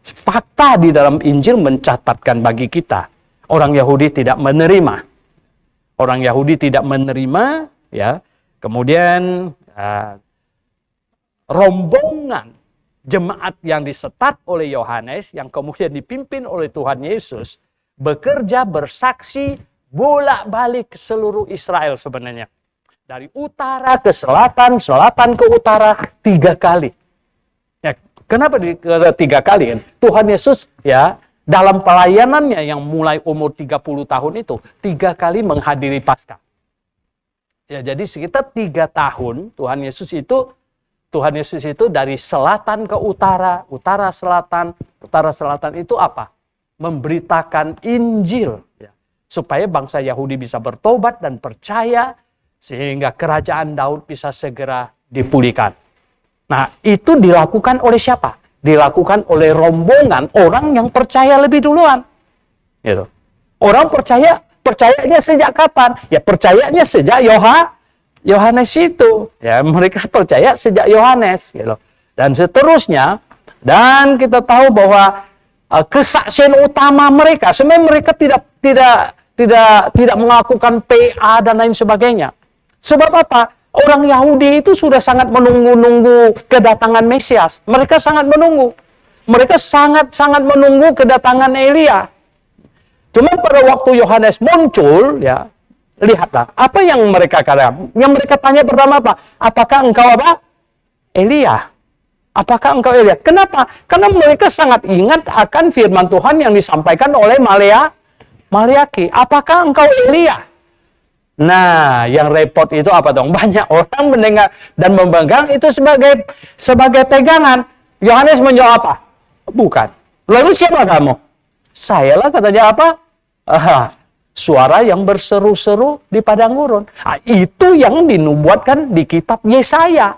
fakta di dalam Injil mencatatkan bagi kita, orang Yahudi tidak menerima. Orang Yahudi tidak menerima, ya. Kemudian rombongan jemaat yang disetat oleh Yohanes, yang kemudian dipimpin oleh Tuhan Yesus, bekerja bersaksi bolak-balik ke seluruh Israel sebenarnya. Dari utara ke selatan, selatan ke utara, 3 kali. Ya, kenapa 3 kali? Kan? Tuhan Yesus, ya, dalam pelayanannya yang mulai umur 30 tahun itu, 3 kali menghadiri Paskah. Ya, jadi sekitar 3 tahun Tuhan Yesus itu dari selatan ke utara, utara selatan itu apa? Memberitakan Injil, ya, supaya bangsa Yahudi bisa bertobat dan percaya, sehingga kerajaan Daud bisa segera dipulihkan. Nah, itu dilakukan oleh siapa? Dilakukan oleh rombongan orang yang percaya lebih duluan. Gitu. Orang percayanya sejak kapan? Ya percayanya sejak Yohanes itu. Ya, mereka percaya sejak Yohanes, gitu. Dan seterusnya, dan kita tahu bahwa kesaksian utama mereka, sebenarnya mereka tidak melakukan PA dan lain sebagainya. Sebab apa? Orang Yahudi itu sudah sangat menunggu-nunggu kedatangan Mesias. Mereka sangat menunggu. Mereka sangat-sangat menunggu kedatangan Elia. Cuma pada waktu Yohanes muncul, ya, lihatlah apa yang mereka katakan. Yang mereka tanya pertama apa? Apakah engkau apa? Elia. Apakah engkau Elia? Kenapa? Karena mereka sangat ingat akan firman Tuhan yang disampaikan oleh Maliaki. Apakah engkau Elia? Nah, yang repot itu apa dong? Banyak orang mendengar dan memegang itu sebagai pegangan. Yohanes menjawab apa? Bukan. Lalu siapa kamu? Saya lah, katanya apa? Suara yang berseru-seru di padang gurun. Nah, itu yang dinubuatkan di kitab Yesaya.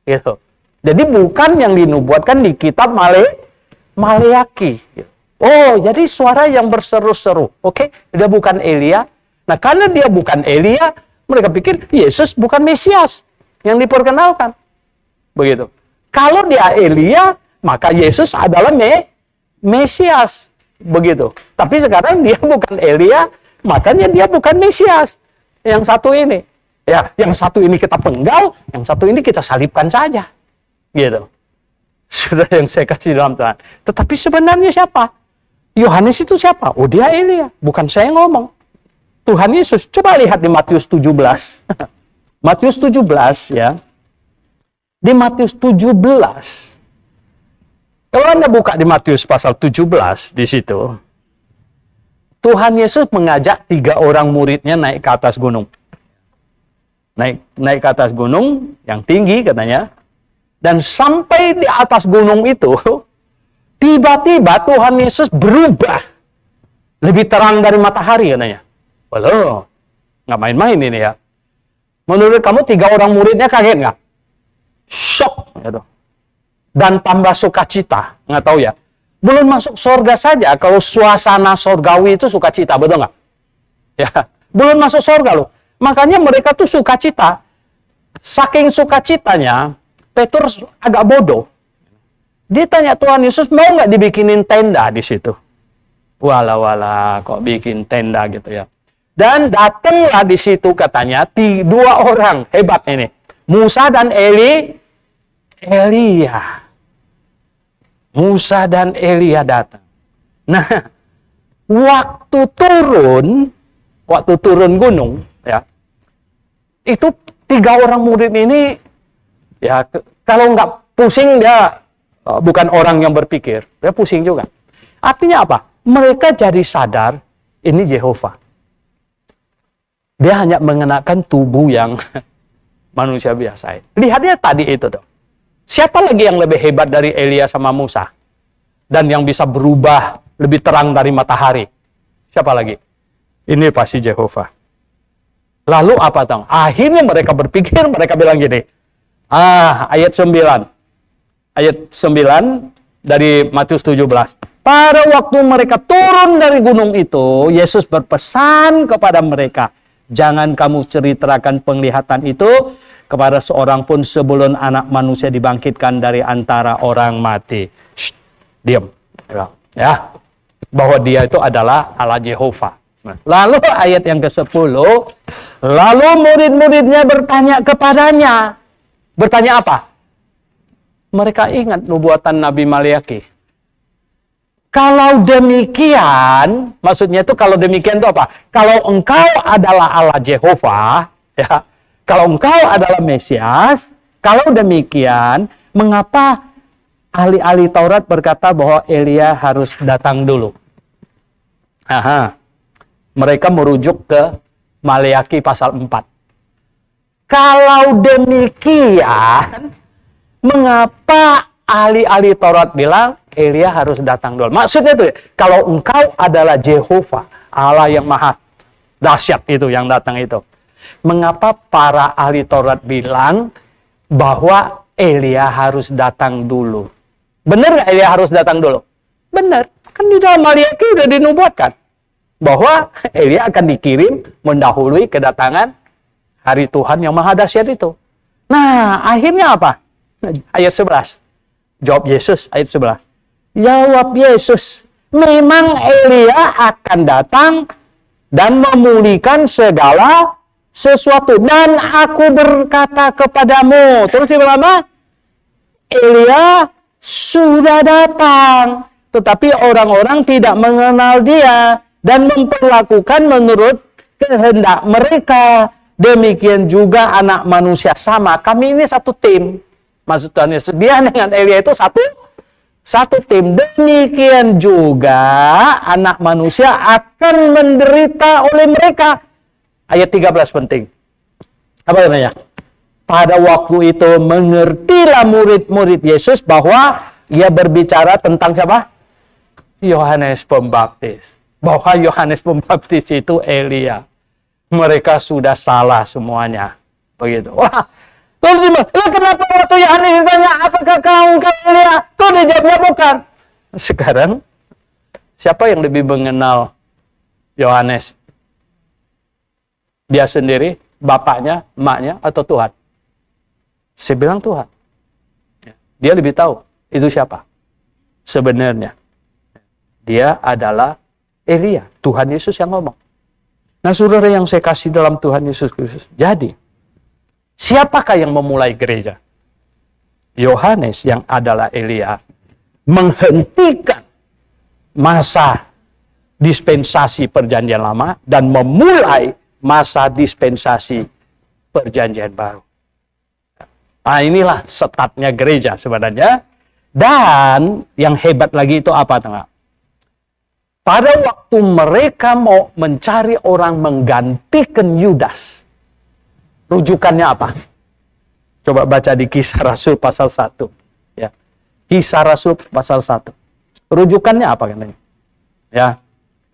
Gitu. Jadi bukan yang dinubuatkan di kitab Maleaki. Oh, jadi suara yang berseru-seru. Oke, dia bukan Elia. Nah, karena dia bukan Elia, mereka pikir Yesus bukan Mesias yang diperkenalkan. Begitu. Kalau dia Elia, maka Yesus adalah Mesias. Begitu. Tapi sekarang dia bukan Elia, makanya dia bukan Mesias. Yang satu ini. Ya, yang satu ini kita penggal, yang satu ini kita salibkan saja. Gitu. Sudah yang saya kasih dalam Tuhan. Tetapi sebenarnya siapa? Yohanes itu siapa? Oh, dia Elia. Bukan saya ngomong. Tuhan Yesus, coba lihat di Matius 17. Matius 17, ya. Di Matius 17. Kalau Anda buka di Matius pasal 17, di situ, Tuhan Yesus mengajak 3 orang muridnya naik ke atas gunung. Naik ke atas gunung yang tinggi katanya. Dan sampai di atas gunung itu, tiba-tiba Tuhan Yesus berubah. Lebih terang dari matahari katanya. Waduh, nggak main-main ini ya. Menurut kamu 3 orang muridnya kaget nggak? Shock, gitu. Dan tambah sukacita, nggak tahu ya. Belum masuk surga saja, kalau suasana surgawi itu sukacita, betul nggak? Ya, belum masuk surga loh. Makanya mereka tuh sukacita. Saking sukacitanya, Petrus agak bodoh. Dia tanya Tuhan Yesus, mau nggak dibikinin tenda di situ? Walah, kok bikin tenda gitu ya. Dan datanglah di situ katanya 2 orang hebat ini. Musa dan Elia. Musa dan Elia datang. Nah, waktu turun gunung, ya, itu 3 orang murid ini, ya, kalau nggak pusing dia bukan orang yang berpikir, dia pusing juga. Artinya apa? Mereka jadi sadar ini Yehova. Dia hanya mengenakan tubuh yang manusia biasa. Lihatnya tadi itu dong. Siapa lagi yang lebih hebat dari Elia sama Musa? Dan yang bisa berubah lebih terang dari matahari? Siapa lagi? Ini pasti Yehova. Lalu apa dong? Akhirnya mereka berpikir, mereka bilang gini. Ayat 9. Ayat 9 dari Matius 17. Pada waktu mereka turun dari gunung itu, Yesus berpesan kepada mereka, jangan kamu ceritakan penglihatan itu kepada seorang pun sebelum Anak Manusia dibangkitkan dari antara orang mati. Shh, diam. Ya, bahwa dia itu adalah Allah Yehova. Lalu ayat yang ke-10, lalu murid-muridnya bertanya kepadanya. Bertanya apa? Mereka ingat nubuatan Nabi Maliaki. Kalau demikian, maksudnya itu kalau demikian itu apa? Kalau engkau adalah Allah Yehova, ya, kalau engkau adalah Mesias, kalau demikian, mengapa ahli-ahli Taurat berkata bahwa Elia harus datang dulu? Mereka merujuk ke Maleaki pasal 4. Kalau demikian, mengapa ahli-ahli Taurat bilang Elia harus datang dulu? Maksudnya itu, kalau engkau adalah Yehova, Allah yang maha dahsyat itu yang datang itu. Mengapa para ahli Taurat bilang bahwa Elia harus datang dulu. Benar nggak Elia harus datang dulu? Benar. Kan di dalam Maliaki udah dinubuatkan bahwa Elia akan dikirim mendahului kedatangan hari Tuhan yang maha dahsyat itu. Nah, akhirnya apa? Ayat 11. Jawab Yesus, ayat 11. Jawab Yesus, memang Elia akan datang dan memulihkan segala sesuatu. Dan aku berkata kepadamu. Terus dia bilang apa? Elia sudah datang. Tetapi orang-orang tidak mengenal dia dan memperlakukan menurut kehendak mereka. Demikian juga anak manusia sama. Kami ini satu tim. Maksud Tuhan Yesus, dia dengan Elia itu satu tim. Demikian juga anak manusia akan menderita oleh mereka. Ayat 13 penting. Apa katanya? Pada waktu itu mengertilah murid-murid Yesus bahwa ia berbicara tentang siapa? Yohanes Pembaptis. Bahwa Yohanes Pembaptis itu Elia. Mereka sudah salah semuanya. Begitu. Wah, lalu kenapa waktu Yohanes ditanya, apakah kau Elia? Kau dijawabnya bukan. Sekarang, siapa yang lebih mengenal Yohanes? Dia sendiri, bapaknya, emaknya, atau Tuhan? Saya bilang Tuhan. Dia lebih tahu itu siapa. Sebenarnya. Dia adalah Elia. Tuhan Yesus yang ngomong. Nah, saudara yang saya kasih dalam Tuhan Yesus Kristus. Jadi, siapakah yang memulai gereja? Yohanes yang adalah Elia menghentikan masa dispensasi perjanjian lama dan memulai masa dispensasi perjanjian baru. Nah, inilah startnya gereja sebenarnya. Dan yang hebat lagi itu apa, teman? Pada waktu mereka mau mencari orang menggantikan Yudas, rujukannya apa? Coba baca di Kisah Rasul pasal 1. Ya. Kisah Rasul pasal 1. Rujukannya apa katanya? Ya.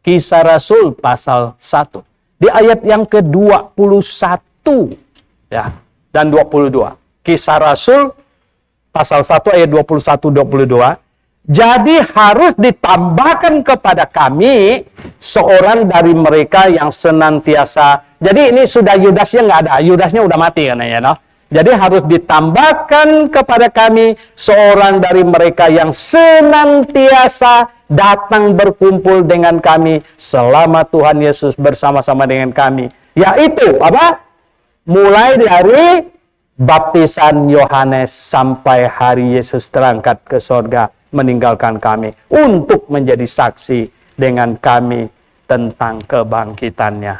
Kisah Rasul pasal 1. Di ayat yang ke-21 ya, dan 22. Kisah Rasul pasal 1 ayat 21-22. Jadi harus ditambahkan kepada kami seorang dari mereka yang senantiasa. Jadi ini sudah Yudasnya nggak ada. Yudasnya udah mati katanya. No? Jadi harus ditambahkan kepada kami seorang dari mereka yang senantiasa datang berkumpul dengan kami selama Tuhan Yesus bersama-sama dengan kami. Yaitu apa? Mulai dari baptisan Yohanes sampai hari Yesus terangkat ke sorga meninggalkan kami untuk menjadi saksi dengan kami tentang kebangkitannya.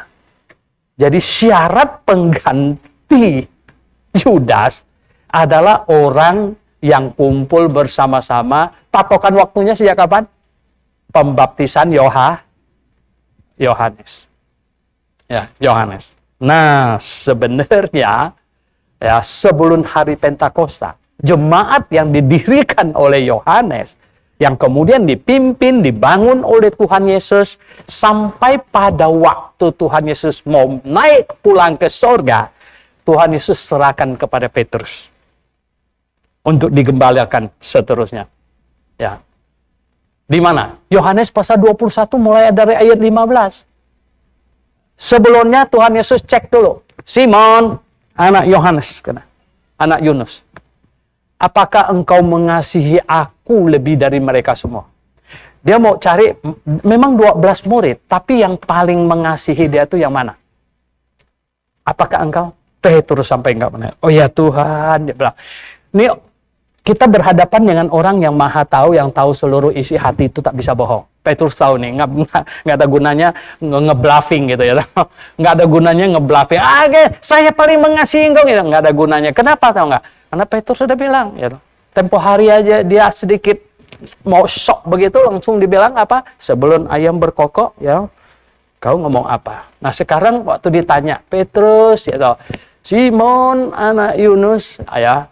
Jadi syarat pengganti Yudas adalah orang yang kumpul bersama-sama. Patokan waktunya sejak kapan? Pembaptisan Yohanes. Ya, Yohanes. Nah, sebenarnya ya sebelum hari Pentakosta, jemaat yang didirikan oleh Yohanes, yang kemudian dipimpin, dibangun oleh Tuhan Yesus, sampai pada waktu Tuhan Yesus mau naik pulang ke sorga, Tuhan Yesus serahkan kepada Petrus untuk digembalakan seterusnya. Ya. Di mana? Yohanes pasal 21 mulai dari ayat 15. Sebelumnya Tuhan Yesus cek dulu. Simon, anak Yohanes, anak Yunus. Apakah engkau mengasihi aku lebih dari mereka semua? Dia mau cari, memang 12 murid, tapi yang paling mengasihi dia itu yang mana? Apakah engkau? Petrus sampai enggak benar. Oh ya Tuhan, dia bilang. Ini kita berhadapan dengan orang yang maha tahu, yang tahu seluruh isi hati itu tak bisa bohong. Petrus tahu nih, nggak ada gunanya ngebluffing gitu ya. Nggak ada gunanya ngebluffing. Saya paling mengasihi engkau gitu. Nggak ada gunanya. Kenapa tahu nggak? Karena Petrus sudah bilang, ya, tempo hari aja dia sedikit mau shock begitu, langsung dibilang apa? Sebelum ayam berkokok, ya, kau ngomong apa? Nah sekarang waktu ditanya, Petrus, ya, Simon, anak Yunus, ya,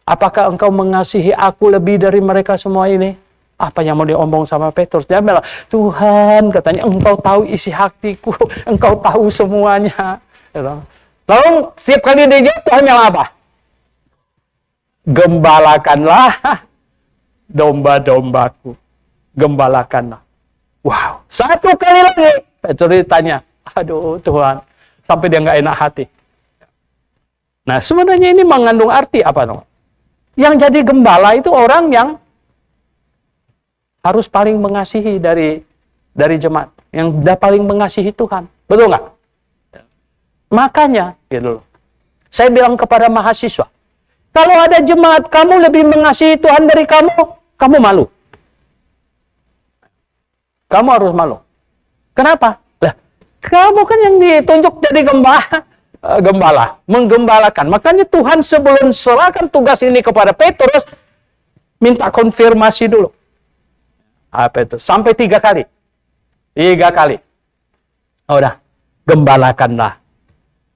apakah engkau mengasihi aku lebih dari mereka semua ini? Apa yang mau diomong sama Petrus? Dia bilang, Tuhan, katanya, engkau tahu isi hatiku, engkau tahu semuanya. Lalu, setiap kali dia jawab, Tuhan bilang apa? gembalakanlah domba-dombaku. Gembalakanlah. Wow, satu kali lagi Petrus ditanya. Aduh Tuhan, sampai dia nggak enak hati. Nah sebenarnya ini mengandung arti apa dong? Yang jadi gembala itu orang yang harus paling mengasihi dari jemaat, yang paling mengasihi Tuhan, betul nggak? Makanya, gitu loh. Saya bilang kepada mahasiswa, kalau ada jemaat kamu lebih mengasihi Tuhan dari kamu, kamu malu. Kamu harus malu. Kenapa? Lah, kamu kan yang ditunjuk jadi gembala, menggembalakan. Makanya Tuhan sebelum serahkan tugas ini kepada Petrus, minta konfirmasi dulu. Apa itu? Sampai 3 kali. 3 kali. Udah, gembalakanlah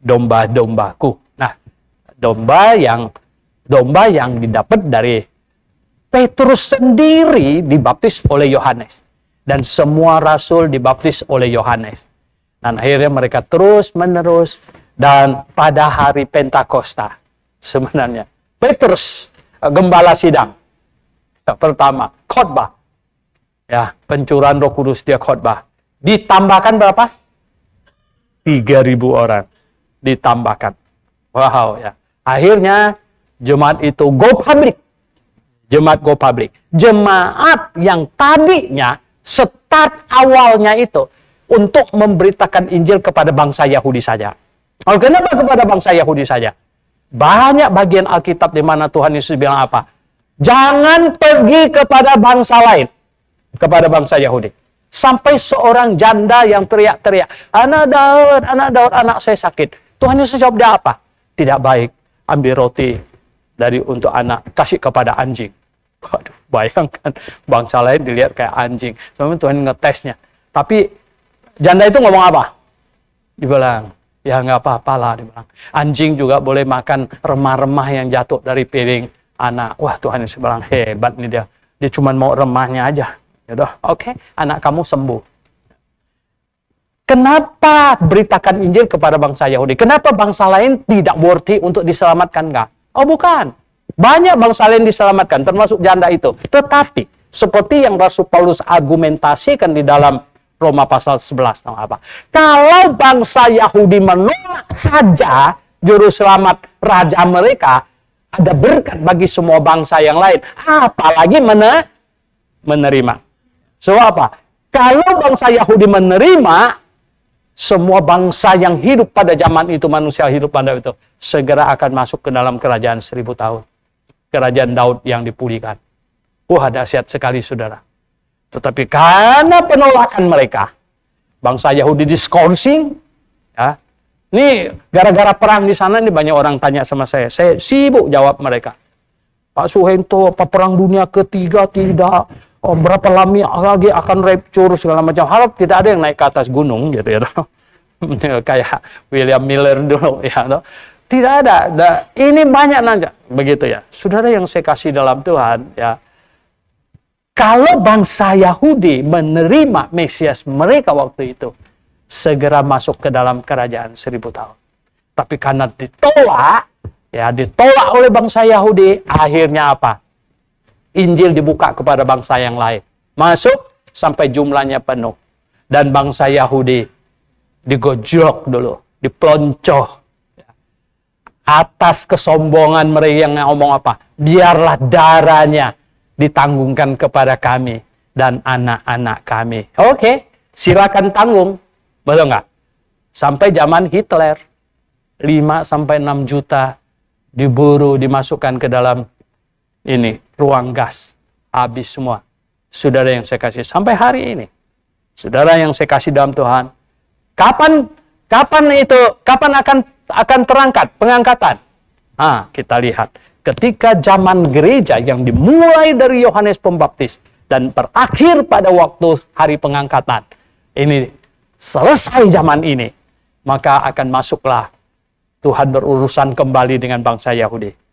domba-dombaku. Nah, domba yang didapat dari Petrus sendiri dibaptis oleh Yohanes. Dan semua rasul dibaptis oleh Yohanes. Dan akhirnya mereka terus menerus. Dan pada hari Pentakosta, sebenarnya Petrus gembala sidang. Pertama, khotbah. Ya, pencurahan Roh Kudus dia khotbah. Ditambahkan berapa? 3.000 orang. Ditambahkan. Wow ya. Akhirnya jemaat itu go public. Jemaat go public. Jemaat yang tadinya start awalnya itu untuk memberitakan Injil kepada bangsa Yahudi saja. Oh, kenapa kepada bangsa Yahudi saja? Banyak bagian Alkitab di mana Tuhan Yesus bilang apa? Jangan pergi kepada bangsa lain. Kepada bangsa Yahudi. Sampai seorang janda yang teriak-teriak, anak Daud, anak saya sakit. Tuhan Yesus jawab dia apa? Tidak baik, ambil roti untuk anak, kasih kepada anjing. Waduh, bayangkan bangsa lain dilihat kayak anjing. Soalnya Tuhan ngetesnya. Tapi janda itu ngomong apa? Dibilang, ya nggak apa-apa lah. Dibilang, anjing juga boleh makan remah-remah yang jatuh dari piring anak. Wah, Tuhan Yesus bilang, hebat nih dia. Dia cuma mau remahnya aja. Yaudah, oke, anak kamu sembuh. Kenapa beritakan Injil kepada bangsa Yahudi? Kenapa bangsa lain tidak worthy untuk diselamatkan? Enggak? Oh bukan. Banyak bangsa lain diselamatkan, termasuk janda itu. Tetapi, seperti yang Rasul Paulus argumentasikan di dalam Roma pasal 11. Tahu apa? Kalau bangsa Yahudi menolak saja juru selamat raja mereka, ada berkat bagi semua bangsa yang lain. Apalagi menerima. So apa? Kalau bangsa Yahudi menerima, semua bangsa yang hidup pada zaman itu, manusia hidup pada itu, segera akan masuk ke dalam kerajaan 1000 tahun. Kerajaan Daud yang dipulihkan. Wah, dahsyat sekali, saudara. Tetapi karena penolakan mereka, bangsa Yahudi diskorsing, ya. Ini gara-gara perang di sana, ini banyak orang tanya sama saya sibuk jawab mereka. Pak Suhento, apa perang dunia ketiga? Tidak. Oh, berapa lama lagi akan rapture segala macam. Harap tidak ada yang naik ke atas gunung gitu ya. Kayak William Miller dulu ya. Tidak ada. Ini banyak nanya begitu ya. Saudara yang saya kasih dalam Tuhan ya. Kalau bangsa Yahudi menerima Mesias mereka waktu itu, segera masuk ke dalam kerajaan 1000 tahun. Tapi karena ditolak oleh bangsa Yahudi, akhirnya apa? Injil dibuka kepada bangsa yang lain. Masuk sampai jumlahnya penuh. Dan bangsa Yahudi digojlok dulu, dipeloncoh. Atas kesombongan mereka yang ngomong apa? Biarlah darahnya ditanggungkan kepada kami dan anak-anak kami. Oke, silakan tanggung. Betul nggak? Sampai zaman Hitler, 5-6 juta diburu, dimasukkan ke dalam ruang gas, habis semua. Saudara yang saya kasih sampai hari ini, saudara yang saya kasih dalam Tuhan, kapan akan terangkat pengangkatan? Kita lihat ketika zaman gereja yang dimulai dari Yohanes Pembaptis dan berakhir pada waktu hari pengangkatan. Ini selesai zaman ini, maka akan masuklah Tuhan berurusan kembali dengan bangsa Yahudi.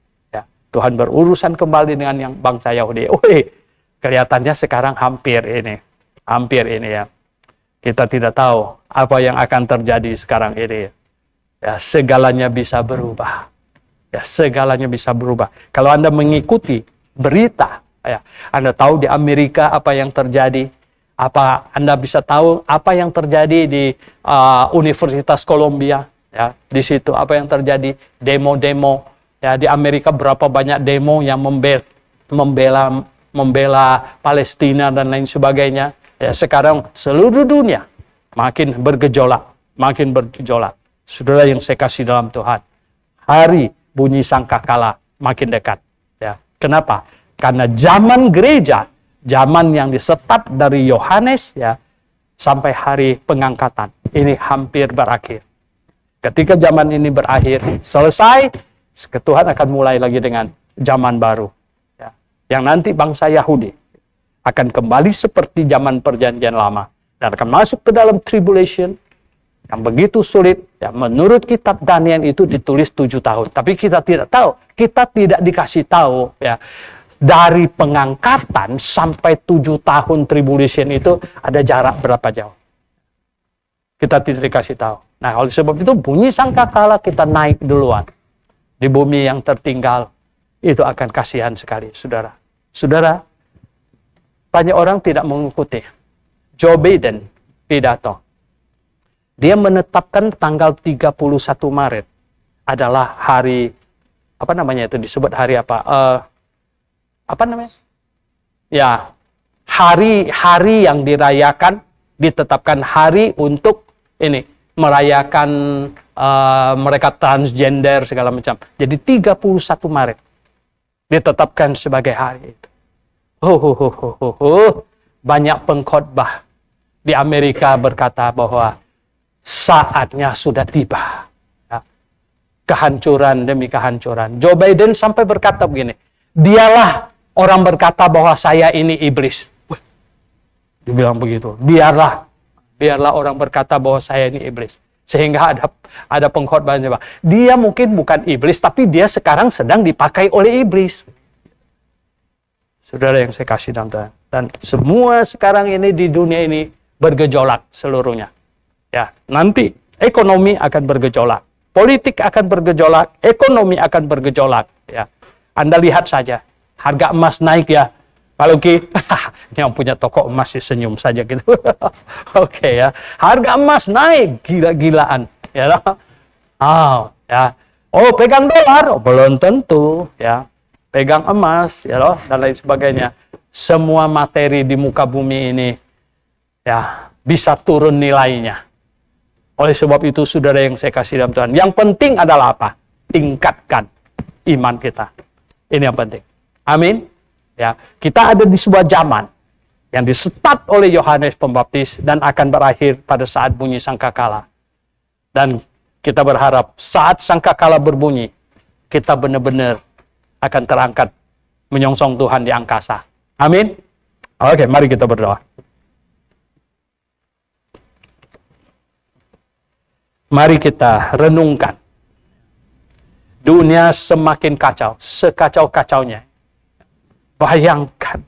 Tuhan berurusan kembali dengan yang bangsa Yahudi. Kelihatannya sekarang hampir ini ya. Kita tidak tahu apa yang akan terjadi sekarang ini. Ya, segalanya bisa berubah. ya segalanya bisa berubah. Kalau Anda mengikuti berita, ya, Anda tahu di Amerika apa yang terjadi, apa Anda bisa tahu apa yang terjadi di Universitas Columbia, ya, di situ apa yang terjadi, demo-demo, ya, di Amerika berapa banyak demo yang membela Palestina dan lain sebagainya. Ya, sekarang seluruh dunia makin bergejolak. Saudara yang saya kasih dalam Tuhan, hari bunyi sangkakala makin dekat. Ya. Kenapa? Karena zaman gereja, zaman yang disetat dari Yohanes, ya, sampai hari pengangkatan, ini hampir berakhir. Ketika zaman ini berakhir, selesai, Tuhan akan mulai lagi dengan zaman baru. Ya. Yang nanti bangsa Yahudi akan kembali seperti zaman perjanjian lama. Dan akan masuk ke dalam tribulation yang begitu sulit. Ya, menurut kitab Daniel itu ditulis 7 tahun. Tapi kita tidak tahu. Kita tidak dikasih tahu. Ya, dari pengangkatan sampai 7 tahun tribulation itu ada jarak berapa jauh. Kita tidak dikasih tahu. Nah, oleh sebab itu bunyi sangkakala kita naik duluan. Di bumi yang tertinggal. Itu akan kasihan sekali, saudara. Saudara, banyak orang tidak mengikuti Joe Biden pidato. Dia menetapkan tanggal 31 Maret adalah hari, apa namanya itu disebut hari apa? Apa namanya? Ya, hari yang dirayakan, ditetapkan hari untuk ini, merayakan mereka transgender segala macam. Jadi 31 Maret ditetapkan sebagai hari itu. Banyak pengkhotbah di Amerika berkata bahwa saatnya sudah tiba. Ya. Kehancuran demi kehancuran. Joe Biden sampai berkata begini, dialah orang berkata bahwa saya ini iblis. Wah, dibilang begitu. Biarlah orang berkata bahwa saya ini iblis. Sehingga ada pengkhotbahnya, dia mungkin bukan iblis, tapi dia sekarang sedang dipakai oleh iblis. Saudara yang saya kasih dalam Tuhan. Dan semua sekarang ini di dunia ini bergejolak seluruhnya. Ya, nanti ekonomi akan bergejolak, politik akan bergejolak, ekonomi akan bergejolak. Ya, Anda lihat saja, harga emas naik ya. Kalau yang punya toko emas senyum saja gitu. Oke, ya, harga emas naik gila-gilaan. Ya, ya. Oh, pegang dolar, belum tentu. Ya, pegang emas, ya loh, dan lain sebagainya. Semua materi di muka bumi ini, ya, bisa turun nilainya. Oleh sebab itu, saudara yang saya kasih dalam Tuhan, yang penting adalah apa? Tingkatkan iman kita. Ini yang penting. Amin. Ya, kita ada di sebuah zaman yang disetat oleh Yohanes Pembaptis dan akan berakhir pada saat bunyi sangkakala. Dan kita berharap saat sangkakala berbunyi, kita benar-benar akan terangkat menyongsong Tuhan di angkasa. Amin. Oke, mari kita berdoa. Mari kita renungkan. Dunia semakin kacau, sekacau-kacaunya. Bayangkan,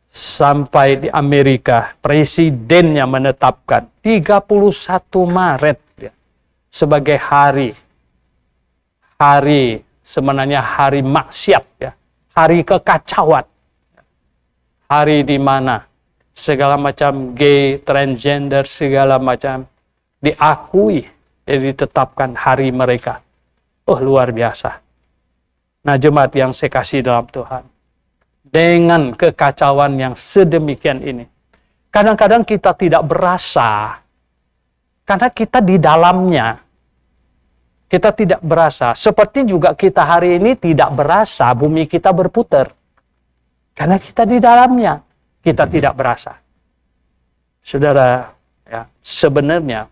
sampai di Amerika, presidennya menetapkan 31 Maret ya, sebagai hari sebenarnya hari maksiat, ya, hari kekacauan, hari di mana segala macam gay, transgender, segala macam diakui, ditetapkan hari mereka. Oh, luar biasa. Nah, jemaat yang saya kasih dalam Tuhan, dengan kekacauan yang sedemikian ini, kadang-kadang kita tidak berasa, karena kita di dalamnya, kita tidak berasa. Seperti juga kita hari ini tidak berasa bumi kita berputar, karena kita di dalamnya, kita tidak berasa. Saudara, ya, sebenarnya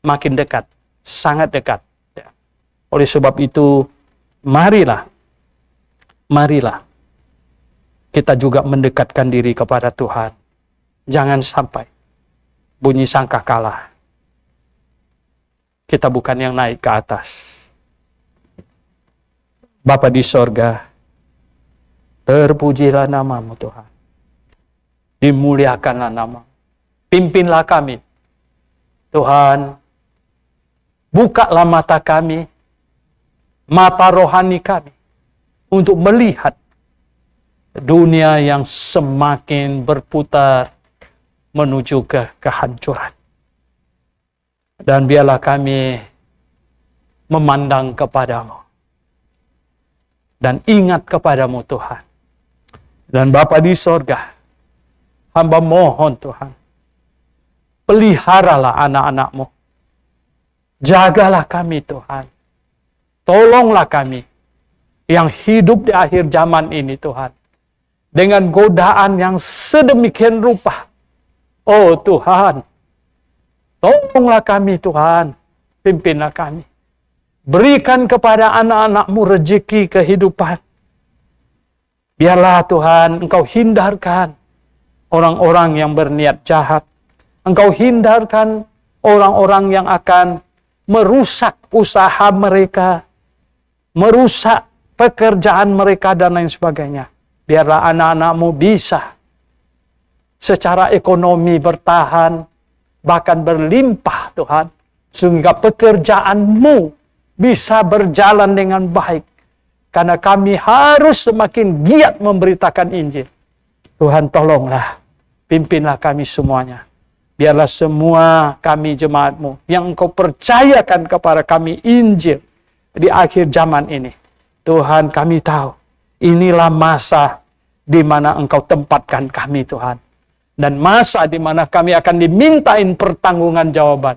makin dekat, sangat dekat. Ya. Oleh sebab itu, marilah kita juga mendekatkan diri kepada Tuhan. Jangan sampai bunyi sangkakala kita bukan yang naik ke atas. Bapa di sorga, terpujilah nama-Mu Tuhan. Dimuliakanlah nama. Pimpinlah kami. Tuhan, bukalah mata kami, mata rohani kami untuk melihat dunia yang semakin berputar menuju ke kehancuran. Dan biarlah kami memandang kepadamu dan ingat kepadamu Tuhan. Dan Bapa di sorga, hamba mohon Tuhan, peliharalah anak-anakmu. Jagalah kami Tuhan. Tolonglah kami yang hidup di akhir zaman ini Tuhan. Dengan godaan yang sedemikian rupa. Oh Tuhan, tolonglah kami Tuhan. Pimpinlah kami. Berikan kepada anak-anakmu rezeki kehidupan. Biarlah Tuhan Engkau hindarkan orang-orang yang berniat jahat. Engkau hindarkan orang-orang yang akan merusak usaha mereka, merusak pekerjaan mereka dan lain sebagainya. Biarlah anak-anakmu bisa secara ekonomi bertahan, bahkan berlimpah Tuhan. Sehingga pekerjaanmu bisa berjalan dengan baik. Karena kami harus semakin giat memberitakan Injil. Tuhan tolonglah, pimpinlah kami semuanya. Biarlah semua kami jemaat-Mu yang Engkau percayakan kepada kami Injil di akhir zaman ini. Tuhan, kami tahu inilah masa di mana Engkau tempatkan kami Tuhan. Dan masa di mana kami akan dimintain pertanggungan jawaban.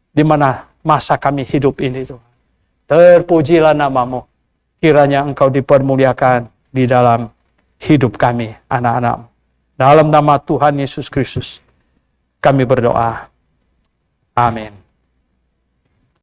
Di mana masa kami hidup ini Tuhan. Terpujilah nama-Mu. Kiranya Engkau dipermuliakan di dalam hidup kami, anak-anak-Mu. Dalam nama Tuhan Yesus Kristus, kami berdoa. Amin.